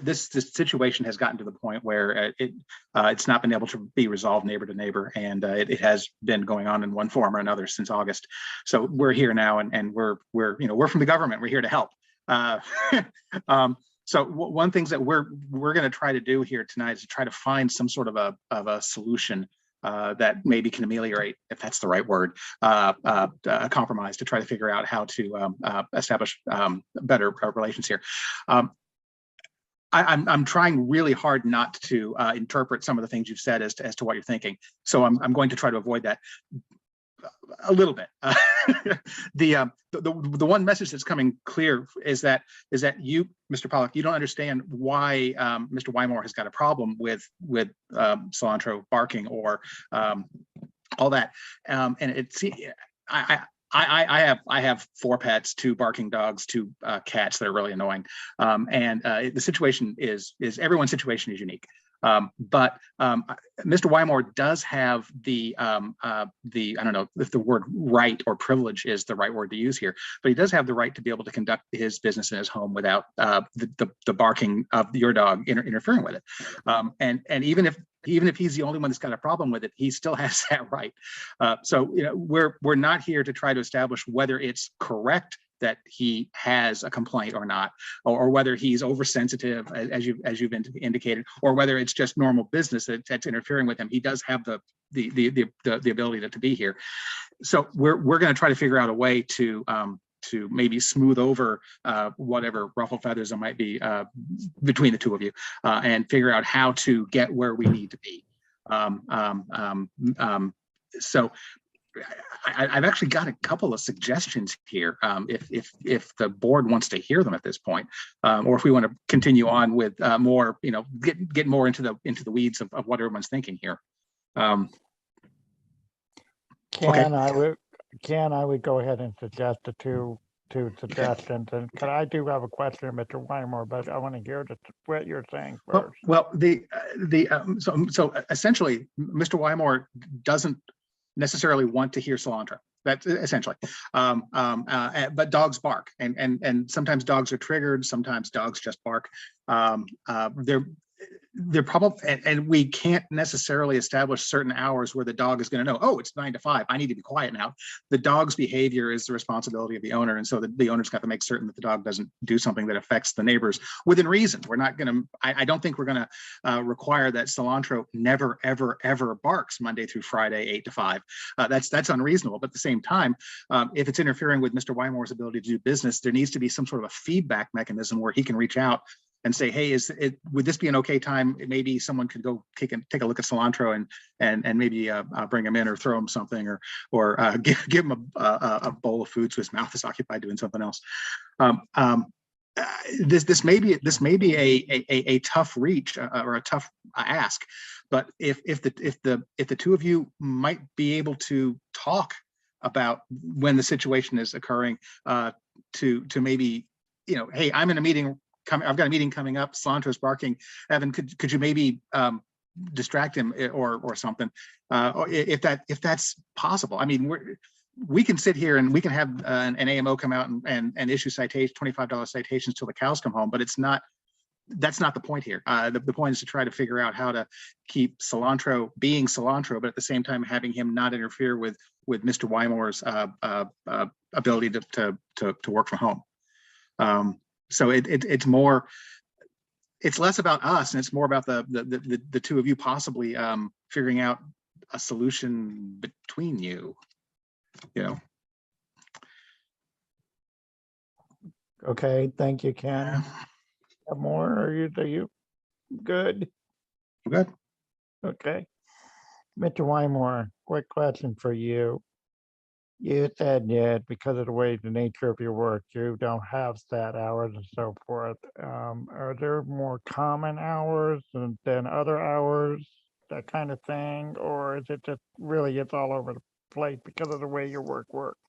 this situation has gotten to the point where it's not been able to be resolved neighbor to neighbor, and it has been going on in one form or another since August. So we're here now, and we're from the government. We're here to help. So one things that we're going to try to do here tonight is to try to find some sort of a solution that maybe can ameliorate, if that's the right word, a compromise to try to figure out how to establish better relations here. I'm trying really hard not to interpret some of the things you've said as to what you're thinking. So I'm going to try to avoid that a little bit. The one message that's coming clear is that you, Mr. Pollock, you don't understand why Mr. Wymore has got a problem with cilantro barking or all that. And it's I have 4 pets, 2 barking dogs, 2 cats that are really annoying. And the situation is everyone's situation is unique. But Mr. Wymore does have the I don't know if the word right or privilege is the right word to use here, but he does have the right to be able to conduct his business in his home without the barking of your dog interfering with it. And even if he's the only one that's got a problem with it, he still has that right. So we're not here to try to establish whether it's correct that he has a complaint or not, or whether he's oversensitive, as you've indicated, or whether it's just normal business that's interfering with him. He does have the ability to be here. So we're going to try to figure out a way to maybe smooth over whatever ruffled feathers there might be between the two of you, and figure out how to get where we need to be. So I've actually got a couple of suggestions here, if the board wants to hear them at this point, or if we want to continue on with more, get more into the weeds of what everyone's thinking here. Ken, I would go ahead and suggest the two suggestions. And I do have a question, Mr. Wymore, but I want to hear what you're saying first. Well, so essentially, Mr. Wymore doesn't necessarily want to hear cilantro. That's essentially, but dogs bark, and sometimes dogs are triggered. Sometimes dogs just bark. They're probably, and we can't necessarily establish certain hours where the dog is going to know, oh, it's 9 to 5. I need to be quiet now. The dog's behavior is the responsibility of the owner. And so the owner's got to make certain that the dog doesn't do something that affects the neighbors within reason. We're not going to, I don't think we're going to require that cilantro never, ever, ever barks Monday through Friday, 8 to 5. That's unreasonable. But at the same time, if it's interfering with Mr. Wymore's ability to do business, there needs to be some sort of a feedback mechanism where he can reach out and say, hey, would this be an okay time? Maybe someone could go take a look at cilantro and maybe bring him in or throw him something, or give him a bowl of food so his mouth is occupied doing something else. This may be a tough reach or a tough ask, but if the two of you might be able to talk about when the situation is occurring, to maybe, hey, I'm in a meeting. I've got a meeting coming up. Cilantro's barking. Evan, could you maybe distract him or something? Or if that's possible. I mean, we can sit here and we can have an AMO come out and issue citations, $25 citations till the cows come home. But that's not the point here. The point is to try to figure out how to keep cilantro being cilantro, but at the same time having him not interfere with Mr. Wymore's ability to work from home. So it's less about us, and it's more about the two of you possibly figuring out a solution between you. Okay, thank you, Ken. Have more? Are you good? Good. Okay. Mr. Wymore, quick question for you. You said that because of the nature of your work, you don't have stat hours and so forth. Are there more common hours than other hours, that kind of thing? Or is it just really, it's all over the place because of the way your work works?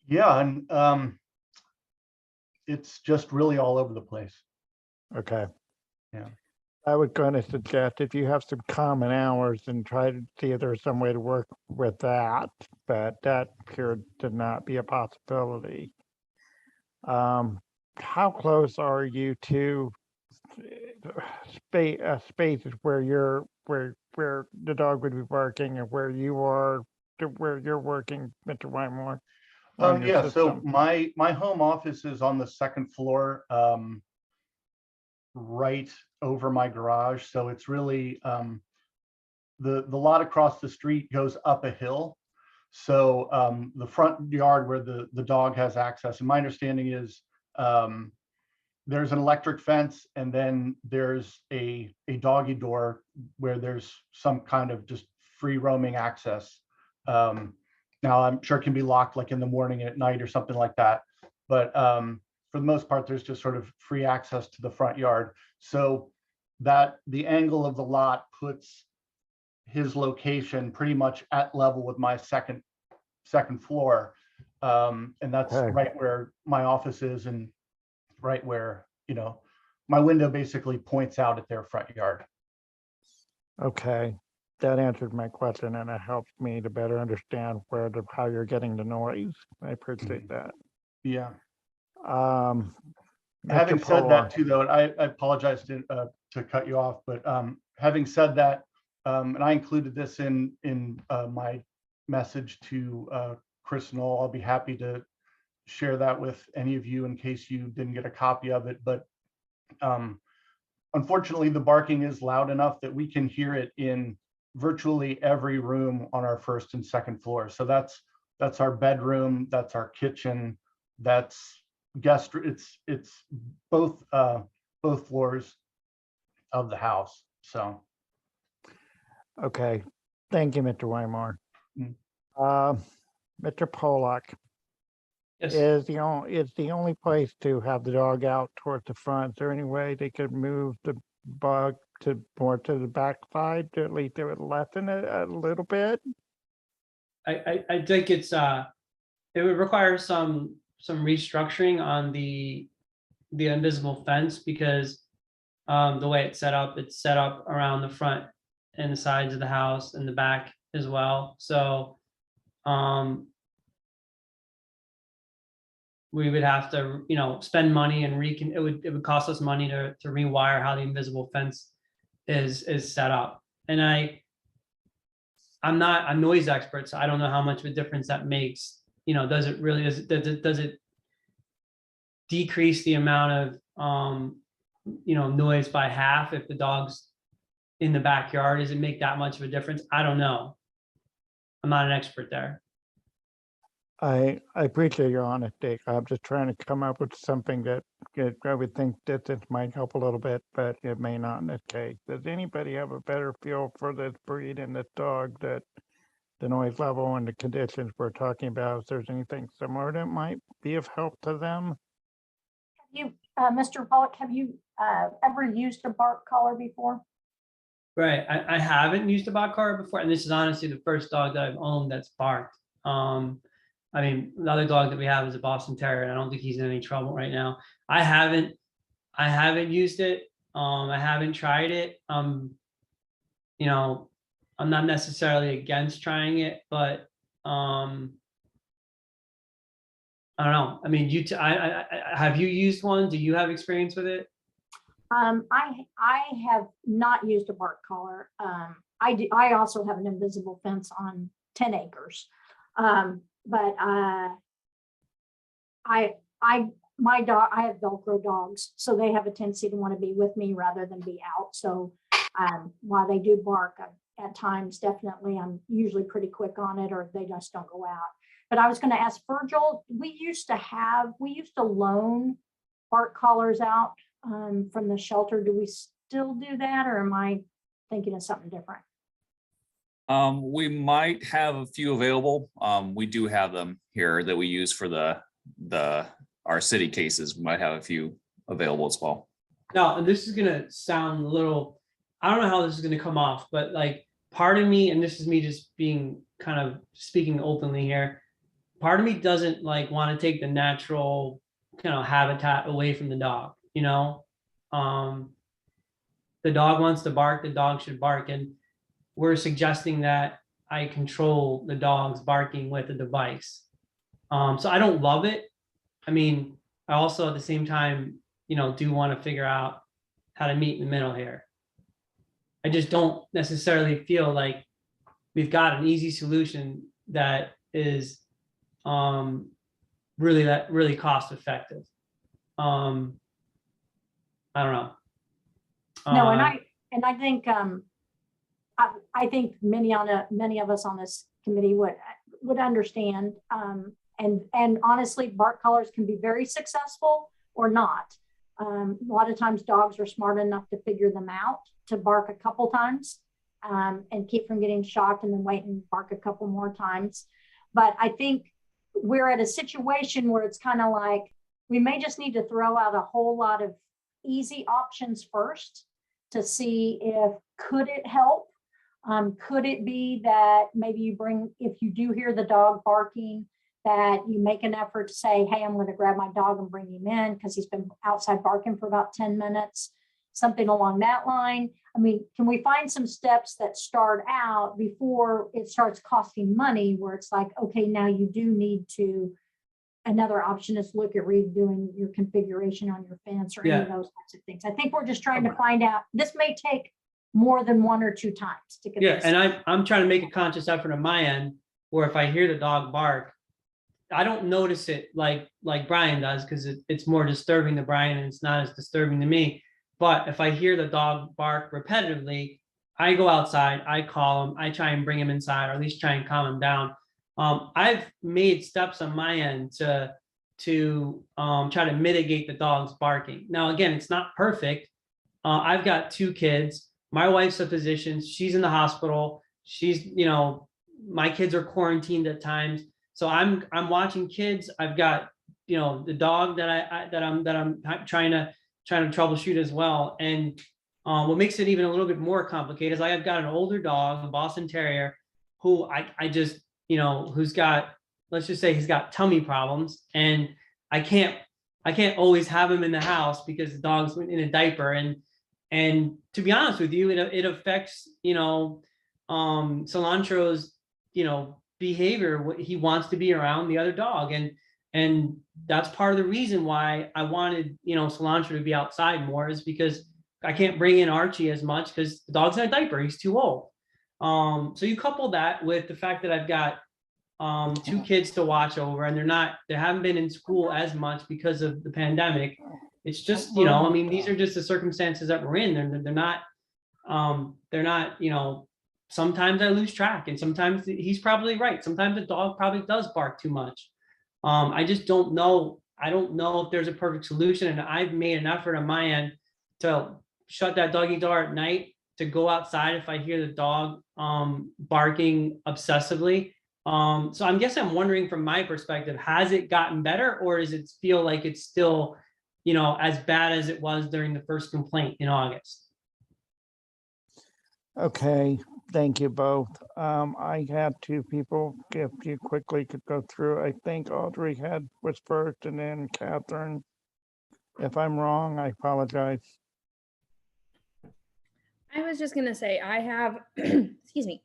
Yeah, and it's just really all over the place. Okay. Yeah. I was going to suggest if you have some common hours and try to see if there's some way to work with that, but that appeared to not be a possibility. How close are you to spaces where where the dog would be barking and where you are, to where you're working, Mr. Wymore? on your Yeah, so system? my home office is on the second floor, right over my garage. So it's really, the lot across the street goes up a hill. So the front yard where the dog has access, and my understanding is there's an electric fence, and then there's a doggy door where there's some kind of just free roaming access. Now I'm sure it can be locked like in the morning and at night or something like that. But for the most part, there's just sort of free access to the front yard. So that the angle of the lot puts his location pretty much at level with my second floor. And that's Okay. right where my office is, and right where, my window basically points out at their front yard. Okay, that answered my question and it helped me to better understand how you're getting the noise. I appreciate that. Yeah. Um, Having Mr. said Polar, that too, though, I apologize to cut you off, but having said that, and I included this in my message to Chris Knoll, I'll be happy to share that with any of you in case you didn't get a copy of it. But unfortunately, the barking is loud enough that we can hear it in virtually every room on our first and second floor. So that's our bedroom, that's our kitchen, that's guest. It's both floors of the house. So okay, thank you, Mr. Wymore. Mm. Mr. Pollock, Yes. is the only place to have the dog out towards the front? Is there any way they could move the bug to more to the back side to at least it would lessen it a little bit? I think it would require some restructuring on the invisible fence, because the way it's set up around the front and the sides of the house and the back as well. So we would have to, spend money and it would cost us money to rewire how the invisible fence is set up. And I'm not a noise expert, so I don't know how much of a difference that makes. Does it decrease the amount of noise by half if the dog's in the backyard? Does it make that much of a difference? I don't know. I'm not an expert there. I appreciate your honesty. I'm just trying to come up with something that I would think distance might help a little bit, but it may not in this case. Does anybody have a better feel for this breed and this dog, that the noise level and the conditions we're talking about? If there's anything similar that might be of help to them? You, Mr. Pollock, have you ever used a bark collar before? Right. I haven't used a bark collar before, and this is honestly the first dog that I've owned that's barked. I mean, the other dog that we have is a Boston Terrier, and I don't think he's in any trouble right now. I haven't used it. I haven't tried it. I'm not necessarily against trying it, but I don't know. I mean, have you used one? Do you have experience with it? I have not used a bark collar. I also have an invisible fence on 10 acres. But my dog, I have Velcro dogs, so they have a tendency to want to be with me rather than be out. So while they do bark, at times, definitely, I'm usually pretty quick on it, or they just don't go out. But I was going to ask Virgil, we used to loan bark collars out from the shelter. Do we still do that, or am I thinking of something different? We might have a few available. We do have them here that we use for our city cases. We might have a few available as well. Now, and this is gonna sound a little, I don't know how this is gonna come off, but like part of me, and this is me just being kind of speaking openly here, part of me doesn't like want to take the natural habitat away from the dog. The dog wants to bark, the dog should bark, and we're suggesting that I control the dog's barking with a device. So I don't love it. I mean, I also at the same time, do want to figure out how to meet in the middle here. I just don't necessarily feel like we've got an easy solution that is really cost effective. I don't know. No, and I think I think many of us on this committee would understand. And honestly, bark collars can be very successful or not. A lot of times dogs are smart enough to figure them out, to bark a couple times and keep from getting shocked and then wait and bark a couple more times. But I think we're at a situation where it's kind of like, we may just need to throw out a whole lot of easy options first to see if could it help. Could it be that maybe if you do hear the dog barking, that you make an effort to say, hey, I'm going to grab my dog and bring him in because he's been outside barking for about 10 minutes, something along that line. I mean, can we find some steps that start out before it starts costing money, where it's like, okay, now you do need to, another option is look at redoing your configuration on your fence or any of those types of things. I think we're just trying to find out, this may take more than 1 or 2 times to get this. And I'm trying to make a conscious effort on my end, where if I hear the dog bark, I don't notice it like Brian does, because it's more disturbing to Brian and it's not as disturbing to me. But if I hear the dog bark repetitively, I go outside, I call him, I try and bring him inside, or at least try and calm him down. I've made steps on my end to try to mitigate the dog's barking. Now, again, it's not perfect. I've got 2 kids. My wife's a physician. She's in the hospital. She's, my kids are quarantined at times. So I'm watching kids. I've got, the dog that I'm trying to troubleshoot as well. And what makes it even a little bit more complicated is I've got an older dog, a Boston Terrier, who I just, who's got, let's just say he's got tummy problems, and I can't always have him in the house because the dog's in a diaper. And to be honest with you, it affects, Cilantro's, behavior. He wants to be around the other dog. And that's part of the reason why I wanted, Cilantro to be outside more, is because I can't bring in Archie as much because the dog's in a diaper. He's too old. So you couple that with the fact that I've got 2 kids to watch over, and they haven't been in school as much because of the pandemic. It's just, these are just the circumstances that we're in. They're not, sometimes I lose track, and sometimes he's probably right. Sometimes the dog probably does bark too much. I just don't know. I don't know if there's a perfect solution, and I've made an effort on my end to shut that doggy door at night, to go outside if I hear the dog barking obsessively. So I'm wondering, from my perspective, has it gotten better, or does it feel like it's still, as bad as it was during the first complaint in August? Okay, thank you both. I had 2 people, if you quickly could go through. I think Audrey was first, and then Catherine. If I'm wrong, I apologize. I was just gonna say, I have, excuse me,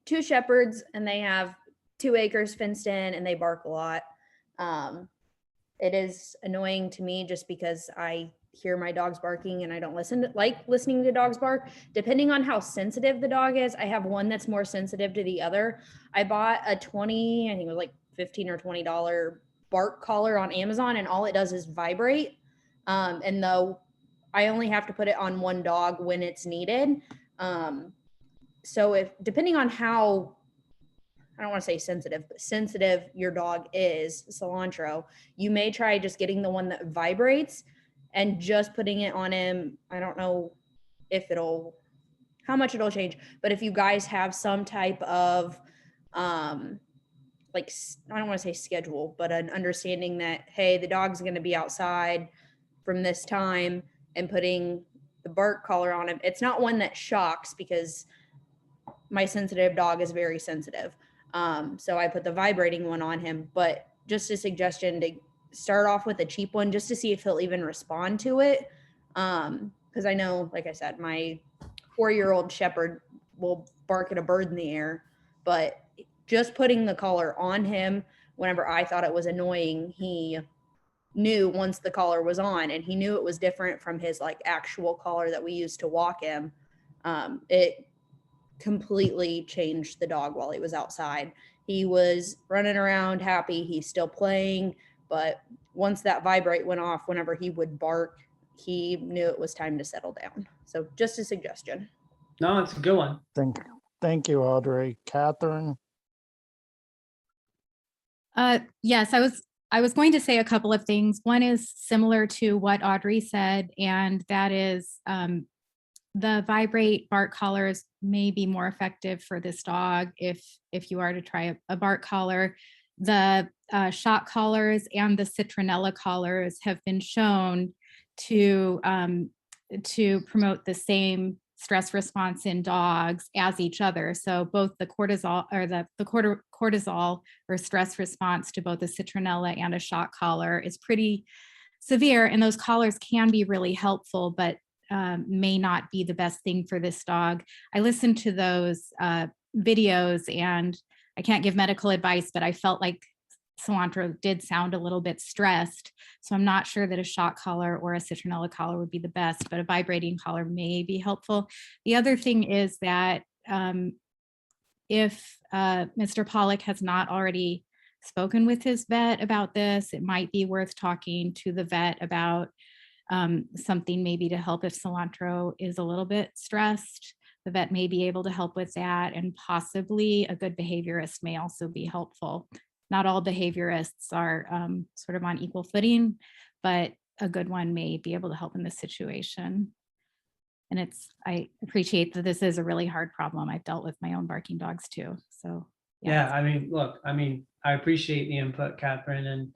2 shepherds, and they have 2 acres fenced in, and they bark a lot. It is annoying to me just because I hear my dogs barking and I don't like listening to dogs bark. Depending on how sensitive the dog is, I have one that's more sensitive to the other. I bought a I think it was like $15 or $20 bark collar on Amazon, and all it does is vibrate. And though I only have to put it on one dog when it's needed. So depending on how, I don't want to say sensitive, but sensitive your dog is, Cilantro, you may try just getting the one that vibrates and just putting it on him. I don't know how much it'll change, but if you guys have some type of, I don't want to say schedule, but an understanding that, hey, the dog's going to be outside from this time, and putting the bark collar on him. It's not one that shocks, because my sensitive dog is very sensitive. So I put the vibrating one on him, but just a suggestion to start off with a cheap one just to see if he'll even respond to it. Because I know, like I said, my 4-year-old shepherd will bark at a bird in the air, but just putting the collar on him whenever I thought it was annoying, he knew once the collar was on, and he knew it was different from his like actual collar that we used to walk him. It completely changed the dog while he was outside. He was running around happy, he's still playing, but once that vibrate went off, whenever he would bark, he knew it was time to settle down. So just a suggestion. No, it's a good one. Thank you, Audrey. Catherine? Yes, I was going to say a couple of things. One is similar to what Audrey said, and that is the vibrate bark collars may be more effective for this dog if you are to try a bark collar. The shock collars and the citronella collars have been shown to promote the same stress response in dogs as each other. So both the cortisol or the cortisol or stress response to both the citronella and a shock collar is pretty severe. And those collars can be really helpful, but may not be the best thing for this dog. I listened to those videos, and I can't give medical advice, but I felt like Cilantro did sound a little bit stressed. So I'm not sure that a shock collar or a citronella collar would be the best, but a vibrating collar may be helpful. The other thing is that if Mr. Pollock has not already spoken with his vet about this, it might be worth talking to the vet about something maybe to help if Cilantro is a little bit stressed. The vet may be able to help with that, and possibly a good behaviorist may also be helpful. Not all behaviorists are sort of on equal footing, but a good one may be able to help in this situation. And I appreciate that this is a really hard problem. I've dealt with my own barking dogs too. So Yeah, I mean, look, I appreciate the input, Catherine,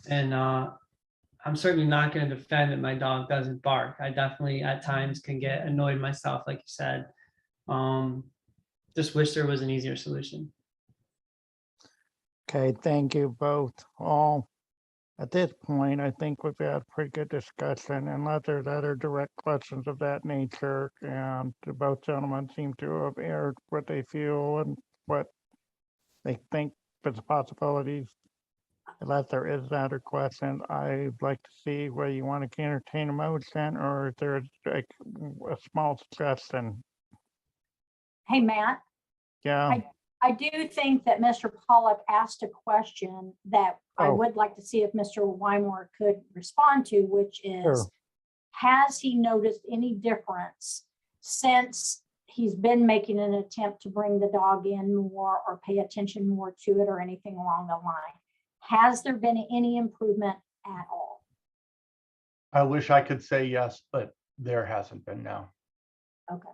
and I'm certainly not going to defend that my dog doesn't bark. I definitely at times can get annoyed myself, like you said. Just wish there was an easier solution. Okay, thank you both all. At this point, I think we've had a pretty good discussion, unless there's other direct questions of that nature. And both gentlemen seem to have aired what they feel and what they think is possibilities. Unless there is other question, I'd like to see whether you want to entertain a motion or if there's like a small suggestion. Hey, Matt, Yeah, I do think that Mr. Pollock asked a question that I Oh. would like to see if Mr. Wymore could respond to, which is, Sure. has he noticed any difference since he's been making an attempt to bring the dog in more or pay attention more to it or anything along the line? Has there been any improvement at all? I wish I could say yes, but there hasn't been now. Okay.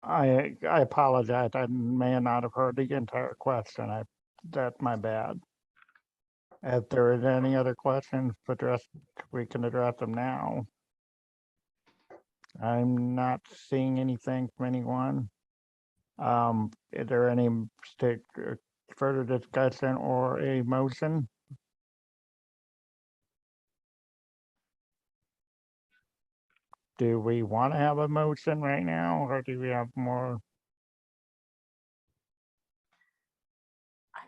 I apologize. I may not have heard the entire question. That's my bad. If there is any other questions to address, we can address them now. I'm not seeing anything from anyone. Is there any further discussion or a motion? Do we want to have a motion right now, or do we have more?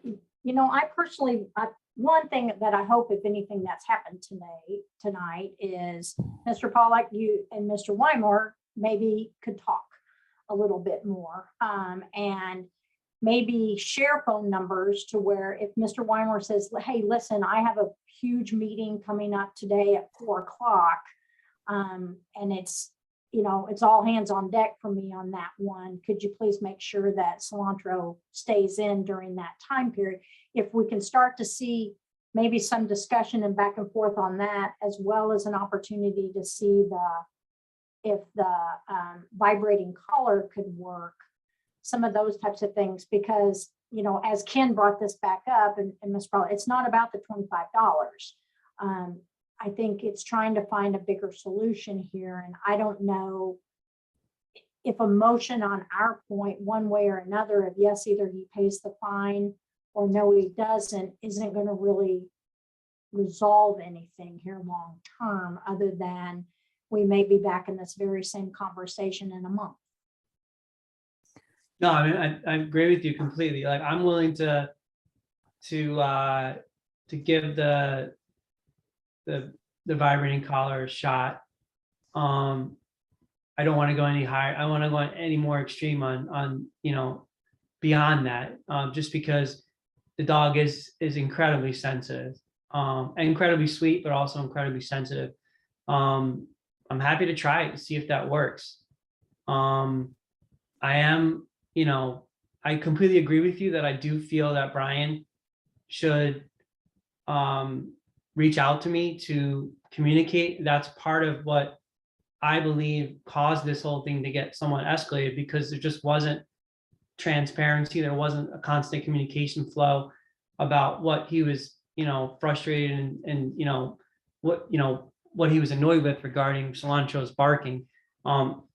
You know, I personally, one thing that I hope, if anything, that's happened tonight is Mr. Pollock, you and Mr. Wymore maybe could talk a little bit more, and maybe share phone numbers to where if Mr. Wymore says, hey, listen, I have a huge meeting coming up today at 4 o'clock. And it's, you know, it's all hands on deck for me on that one. Could you please make sure that Cilantro stays in during that time period? If we can start to see maybe some discussion and back and forth on that, as well as an opportunity to see if the vibrating collar could work, some of those types of things, because, you know, as Ken brought this back up and Ms. Brawley, it's not about the $25. I think it's trying to find a bigger solution here. And I don't know if a motion on our point, one way or another, of yes, either he pays the fine or no, he doesn't, isn't going to really resolve anything here long term, other than we may be back in this very same conversation in a month. No, I mean, I agree with you completely. Like, I'm willing to give the the vibrating collar shot. I don't want to go any higher. I want to go any more extreme on, you know, beyond that, just because the dog is incredibly sensitive, and incredibly sweet, but also incredibly sensitive. I'm happy to try it to see if that works. I am, you know, I completely agree with you that I do feel that Brian should reach out to me to communicate. That's part of what I believe caused this whole thing to get somewhat escalated, because there just wasn't transparency. There wasn't a constant communication flow about what he was, you know, frustrated and you know, what he was annoyed with regarding Cilantro's barking.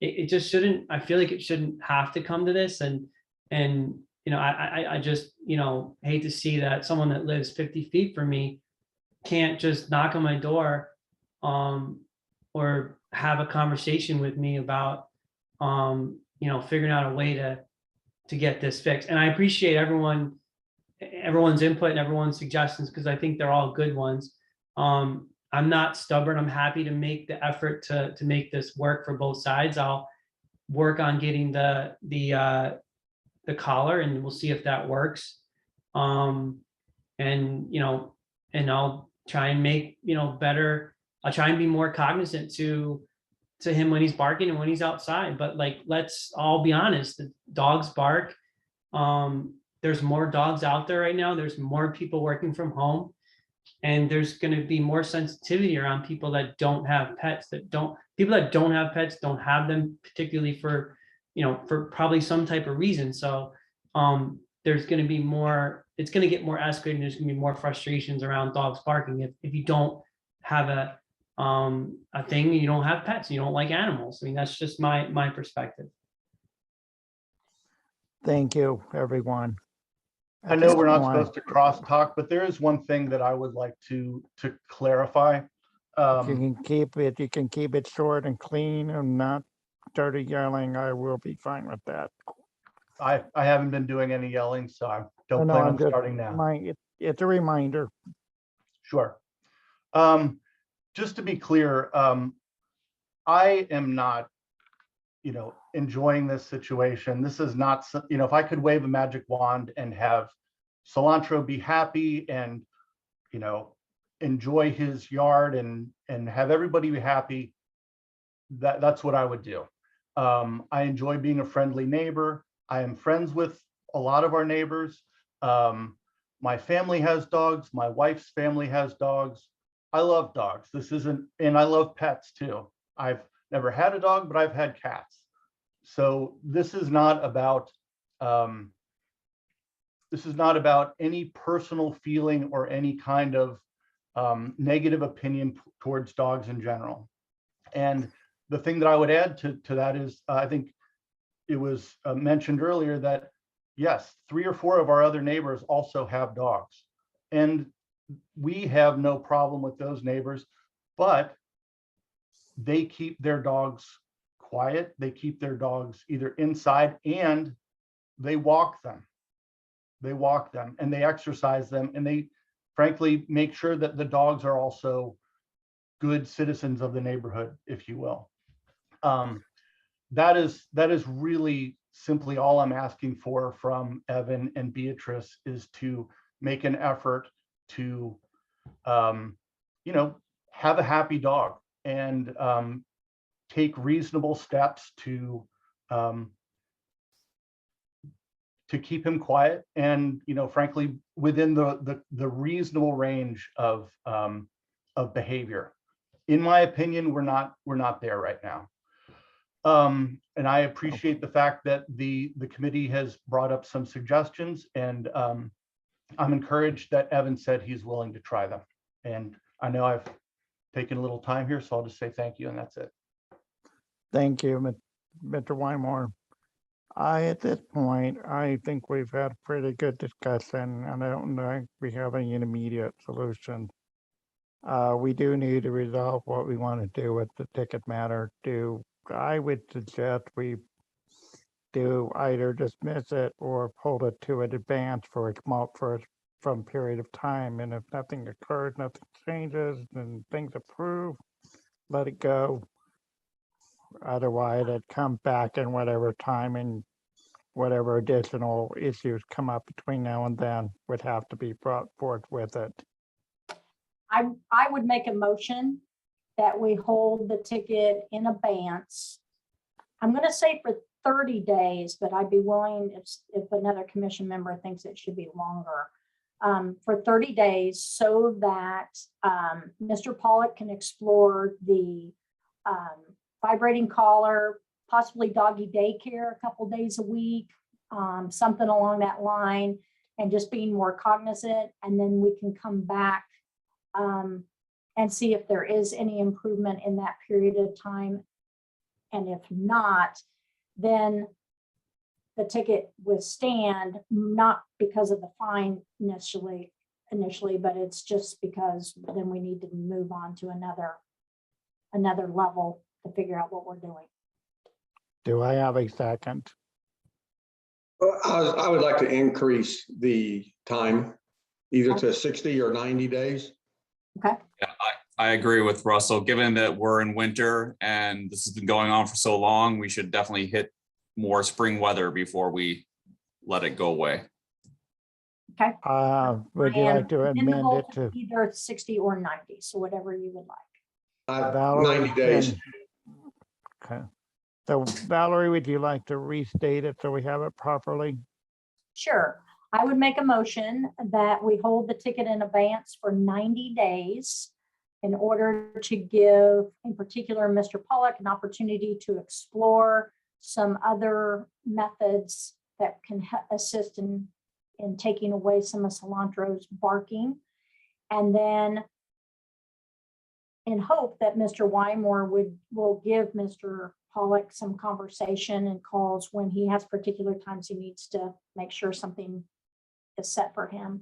It just shouldn't, I feel like it shouldn't have to come to this. And, you know, I just, you know, hate to see that someone that lives 50 feet from me can't just knock on my door, or have a conversation with me about, you know, figuring out a way to get this fixed. And I appreciate everyone's input and everyone's suggestions, because I think they're all good ones. I'm not stubborn. I'm happy to make the effort to make this work for both sides. I'll work on getting the collar, and we'll see if that works. And, you know, and I'll try and make, you know, better. I'll try and be more cognizant to him when he's barking and when he's outside. But like, let's all be honest, the dogs bark. There's more dogs out there right now. There's more people working from home. And there's going to be more sensitivity around people that don't have pets, people that don't have pets don't have them, particularly for, you know, for probably some type of reason. So there's going to be more, it's going to get more escalated. There's going to be more frustrations around dogs barking if you don't have a thing, you don't have pets, you don't like animals. I mean, that's just my perspective. Thank you, everyone. I know we're not supposed to crosstalk, but there is one thing that I would like to clarify. You can keep it short and clean and not dirty yelling. I will be fine with that. I haven't been doing any yelling, so I don't No, plan I'm on just- starting now. It's a reminder. Sure. Just to be clear, I am not, you know, enjoying this situation. This is not, you know, if I could wave a magic wand and have Cilantro be happy and, you know, enjoy his yard and have everybody be happy, that's what I would do. I enjoy being a friendly neighbor. I am friends with a lot of our neighbors. My family has dogs. My wife's family has dogs. I love dogs. And I love pets too. I've never had a dog, but I've had cats. So this is not about any personal feeling or any kind of negative opinion towards dogs in general. And the thing that I would add to that is, I think it was mentioned earlier that yes, 3 or 4 of our other neighbors also have dogs, and we have no problem with those neighbors, but they keep their dogs quiet. They keep their dogs either inside, and they walk them. And they exercise them, and they frankly make sure that the dogs are also good citizens of the neighborhood, if you will. That is really simply all I'm asking for from Evan and Beatrice, is to make an effort to, you know, have a happy dog and take reasonable steps to keep him quiet and, you know, frankly, within the reasonable range of behavior. In my opinion, we're not there right now. And I appreciate the fact that the committee has brought up some suggestions, and I'm encouraged that Evan said he's willing to try them. And I know I've taken a little time here, so I'll just say thank you, and that's it. Thank you, Mr. Wymore. At this point, I think we've had a pretty good discussion, and I don't think we have any immediate solution. We do need to resolve what we want to do with the ticket matter. I would suggest we do either dismiss it or hold it to an advance for a from period of time. And if nothing occurs, nothing changes, then things approve, let it go. Otherwise, it come back in whatever time and whatever additional issues come up between now and then would have to be brought forth with it. I would make a motion that we hold the ticket in abeyance. I'm gonna say for 30 days, but I'd be willing if another commission member thinks it should be longer. For 30 days so that Mr. Pollock can explore the vibrating collar, possibly doggy daycare a couple days a week, something along that line, and just being more cognizant. And then we can come back and see if there is any improvement in that period of time. And if not, then the ticket would stand, not because of the fine initially, but it's just because then we need to move on to another level to figure out what we're doing. Do I have a second? Well, I would like to increase the time either to 60 or 90 days. Okay, Yeah, I agree with Russell. Given that we're in winter and this has been going on for so long, we should definitely hit more spring weather before we let it go away. okay. Would you like to And in the amend whole it to either 60 or 90, so whatever you would like. Valerie? 90 days. Okay. So Valerie, would you like to restate it so we have it properly? Sure. I would make a motion that we hold the ticket in abeyance for 90 days in order to give, in particular, Mr. Pollock an opportunity to explore some other methods that can assist in taking away some of Cilantro's barking. And then in hope that Mr. Wymore will give Mr. Pollock some conversation and calls when he has particular times he needs to make sure something is set for him.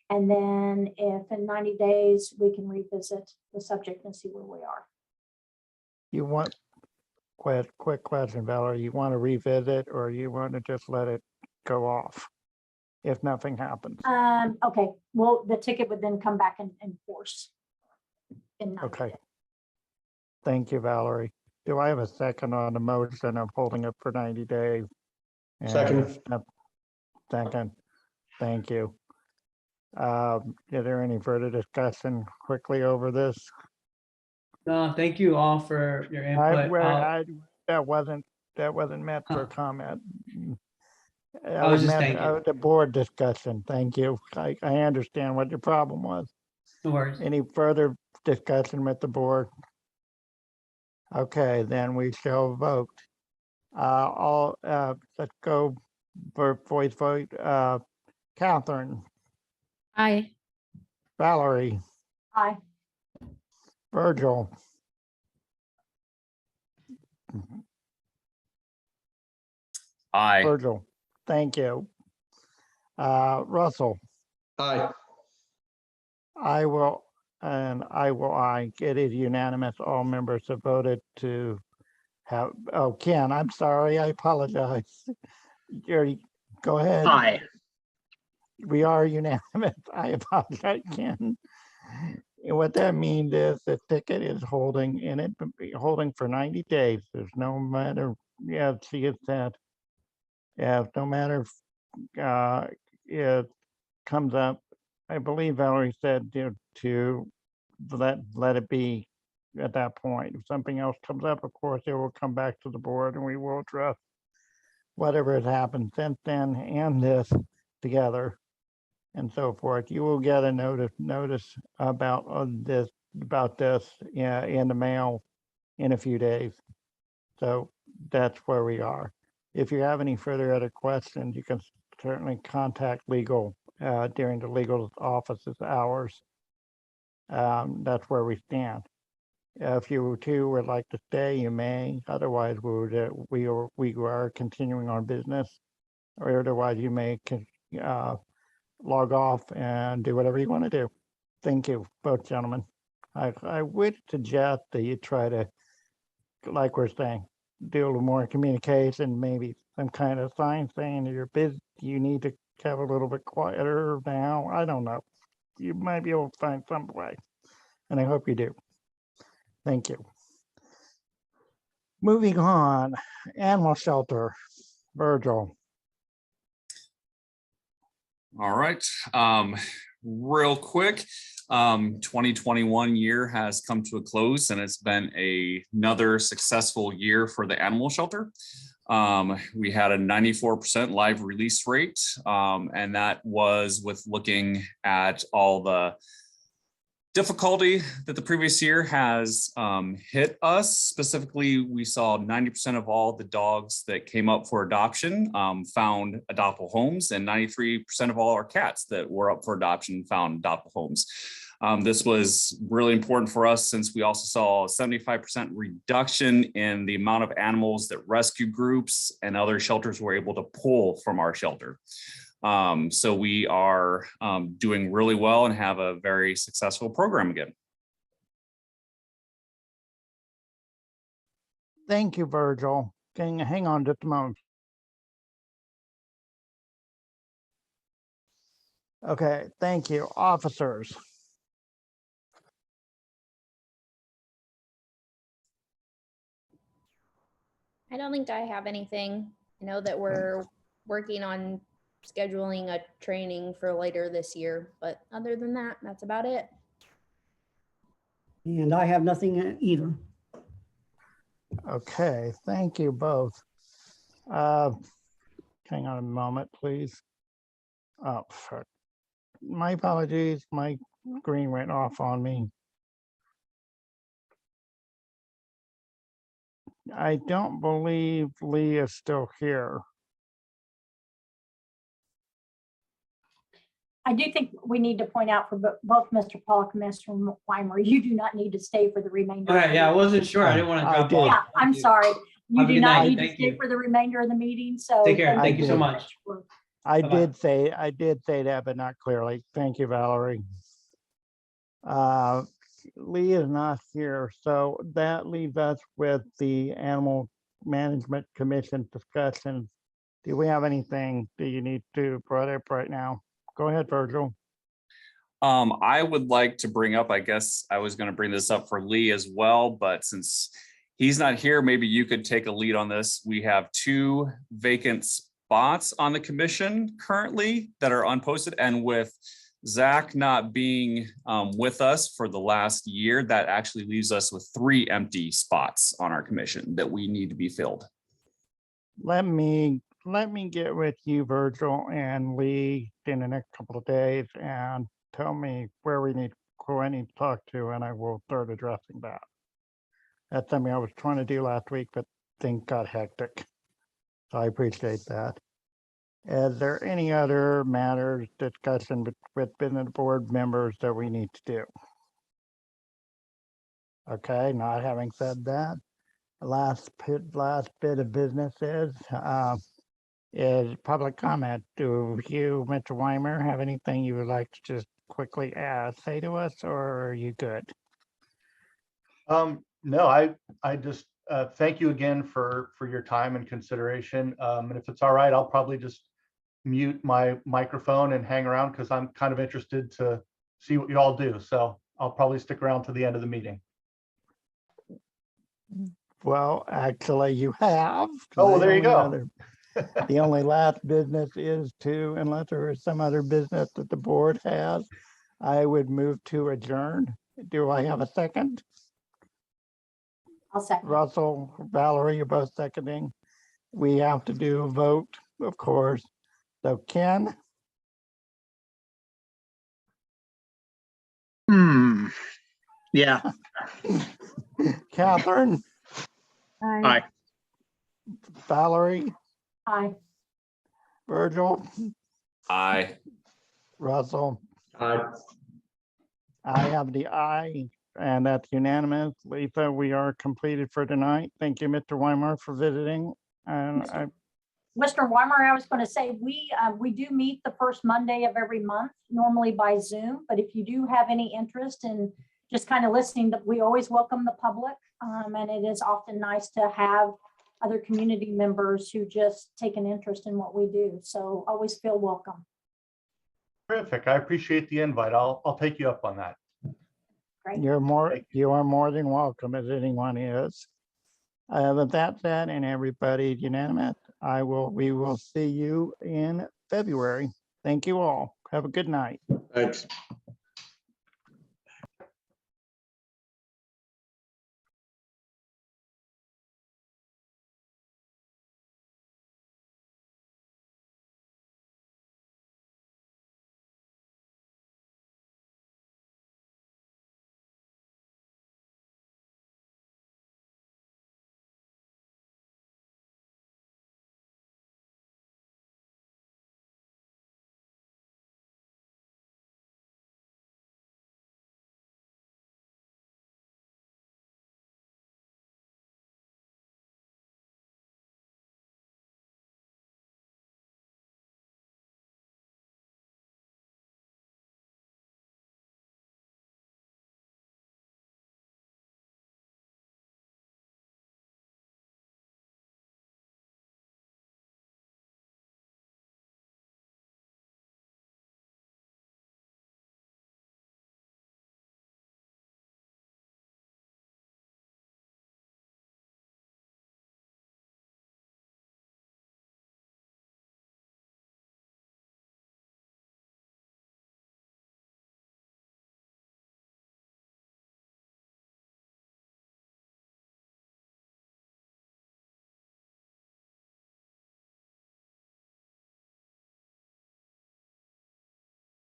And then if in 90 days, we can revisit the subject and see where we are. You want, quick question, Valerie, you want to revisit or you want to just let it go off if nothing happens? Okay, well, the ticket would then come back in force. In 90 Okay. days. Thank you, Valerie. Do I have a second on the motion of holding it for 90 days? And Second. Second, thank you. Is there any further discussion quickly over this? No, thank you all for your input. That wasn't meant for Oh. comment. I was just thanking. The board discussion, thank you. I understand what your problem was. No worries. Any further discussion with the board? Okay, then we shall vote. Let's go for voice vote. Catherine, Aye. Valerie, Aye. Virgil. Aye. Virgil, thank you. Russell, Aye. aye. It is unanimous. All members have voted to have, oh, Ken, I'm sorry, I apologize. Go ahead. Aye. We are unanimous. I apologize, Ken. And what that means is the ticket is holding for 90 days. There's no matter, yeah, see it said. Yeah, no matter if it comes up, I believe Valerie said to let it be at that point. If something else comes up, of course, it will come back to the board and we will address whatever has happened since then and this together and so forth. You will get a notice about this in the mail in a few days. So that's where we are. If you have any further other questions, you can certainly contact legal during the legal office's hours. That's where we stand. If you two would like to stay, you may. Otherwise, we are continuing our business. Or otherwise, you may log off and do whatever you want to do. Thank you, both gentlemen. I would suggest that you try to, like we're saying, do a little more communication, maybe some kind of sign saying you're busy, you need to have a little bit quieter now. I don't know. You might be able to find some way, and I hope you do. Thank you. Moving on, animal shelter, Virgil. All right, real quick, 2021 year has come to a close and it's been another successful year for the animal shelter. We had a 94% live release rate, and that was with looking at all the difficulty that the previous year has hit us. Specifically, we saw 90% of all the dogs that came up for adoption found adoptable homes, and 93% of all our cats that were up for adoption found adoptable homes. This was really important for us since we also saw a 75% reduction in the amount of animals that rescue groups and other shelters were able to pull from our shelter. So we are doing really well and have a very successful program again. Thank you, Virgil. Can you hang on just a moment? Okay, thank you. Officers. I don't think I have anything. I know that we're working on scheduling a training for later this year, but other than that, that's about it. And I have nothing either. Okay, thank you both. Hang on a moment, please. Oh, fuck. My apologies, my screen went off on me. I don't believe Lee is still here. I do think we need to point out for both Mr. Pollock and Mr. Weimer, you do not need to stay for the remainder. All of right, the yeah, I meeting. wasn't sure. I didn't want to I drop did. off. Yeah, I'm Thank you. sorry. You Have a do good not night. need to Thank stay you. for the remainder of the meeting, so. Take care. Thank you so much. I Bye-bye. did say that, but not clearly. Thank you, Valerie. Lee is not here, so that leaves us with the Animal Management Commission discussion. Do we have anything that you need to bring up right now? Go ahead, Virgil. I would like to bring up, I guess I was going to bring this up for Lee as well, but since he's not here, maybe you could take a lead on this. We have 2 vacant spots on the commission currently that are unposted, and with Zach not being with us for the last year, that actually leaves us with 3 empty spots on our commission that we need to be filled. Let me get with you, Virgil and Lee, in the next couple of days and tell me who I need to talk to, and I will start addressing that. That's something I was trying to do last week, but things got hectic. So I appreciate that. Is there any other matters, discussion within the board members that we need to do? Okay, not having said that, the last bit of business is public comment. Do you, Mr. Weimer, have anything you would like to just quickly say to us, or are you good? No, I just thank you again for your time and consideration. And if it's all right, I'll probably just mute my microphone and hang around because I'm kind of interested to see what you all do. So I'll probably stick around to the end of the meeting. Well, actually, you have. Oh, well, there you go. The only last business is unless there is some other business that the board has, I would move to adjourn. Do I have a second? I'll second. Russell, Valerie, you're both seconding. We have to do a vote, of course. So Ken, Yeah. Catherine, Aye. Valerie, Aye. Virgil, Aye. Russell. Aye. I have the aye, and that's unanimous. Lisa, we are completed for tonight. Thank you, Mr. Weimer, for visiting. And Mr. Weimer, I was going to say, we do meet the first Monday of every month, normally by Zoom, but if you do have any interest in just kind of listening, we always welcome the public. And it is often nice to have other community members who just take an interest in what we do. So always feel welcome. Terrific. I appreciate the invite. I'll take you up on that. Great. You are more than welcome, as anyone is. With that said, and everybody unanimous, we will see you in February. Thank you all. Have a good night. Thanks.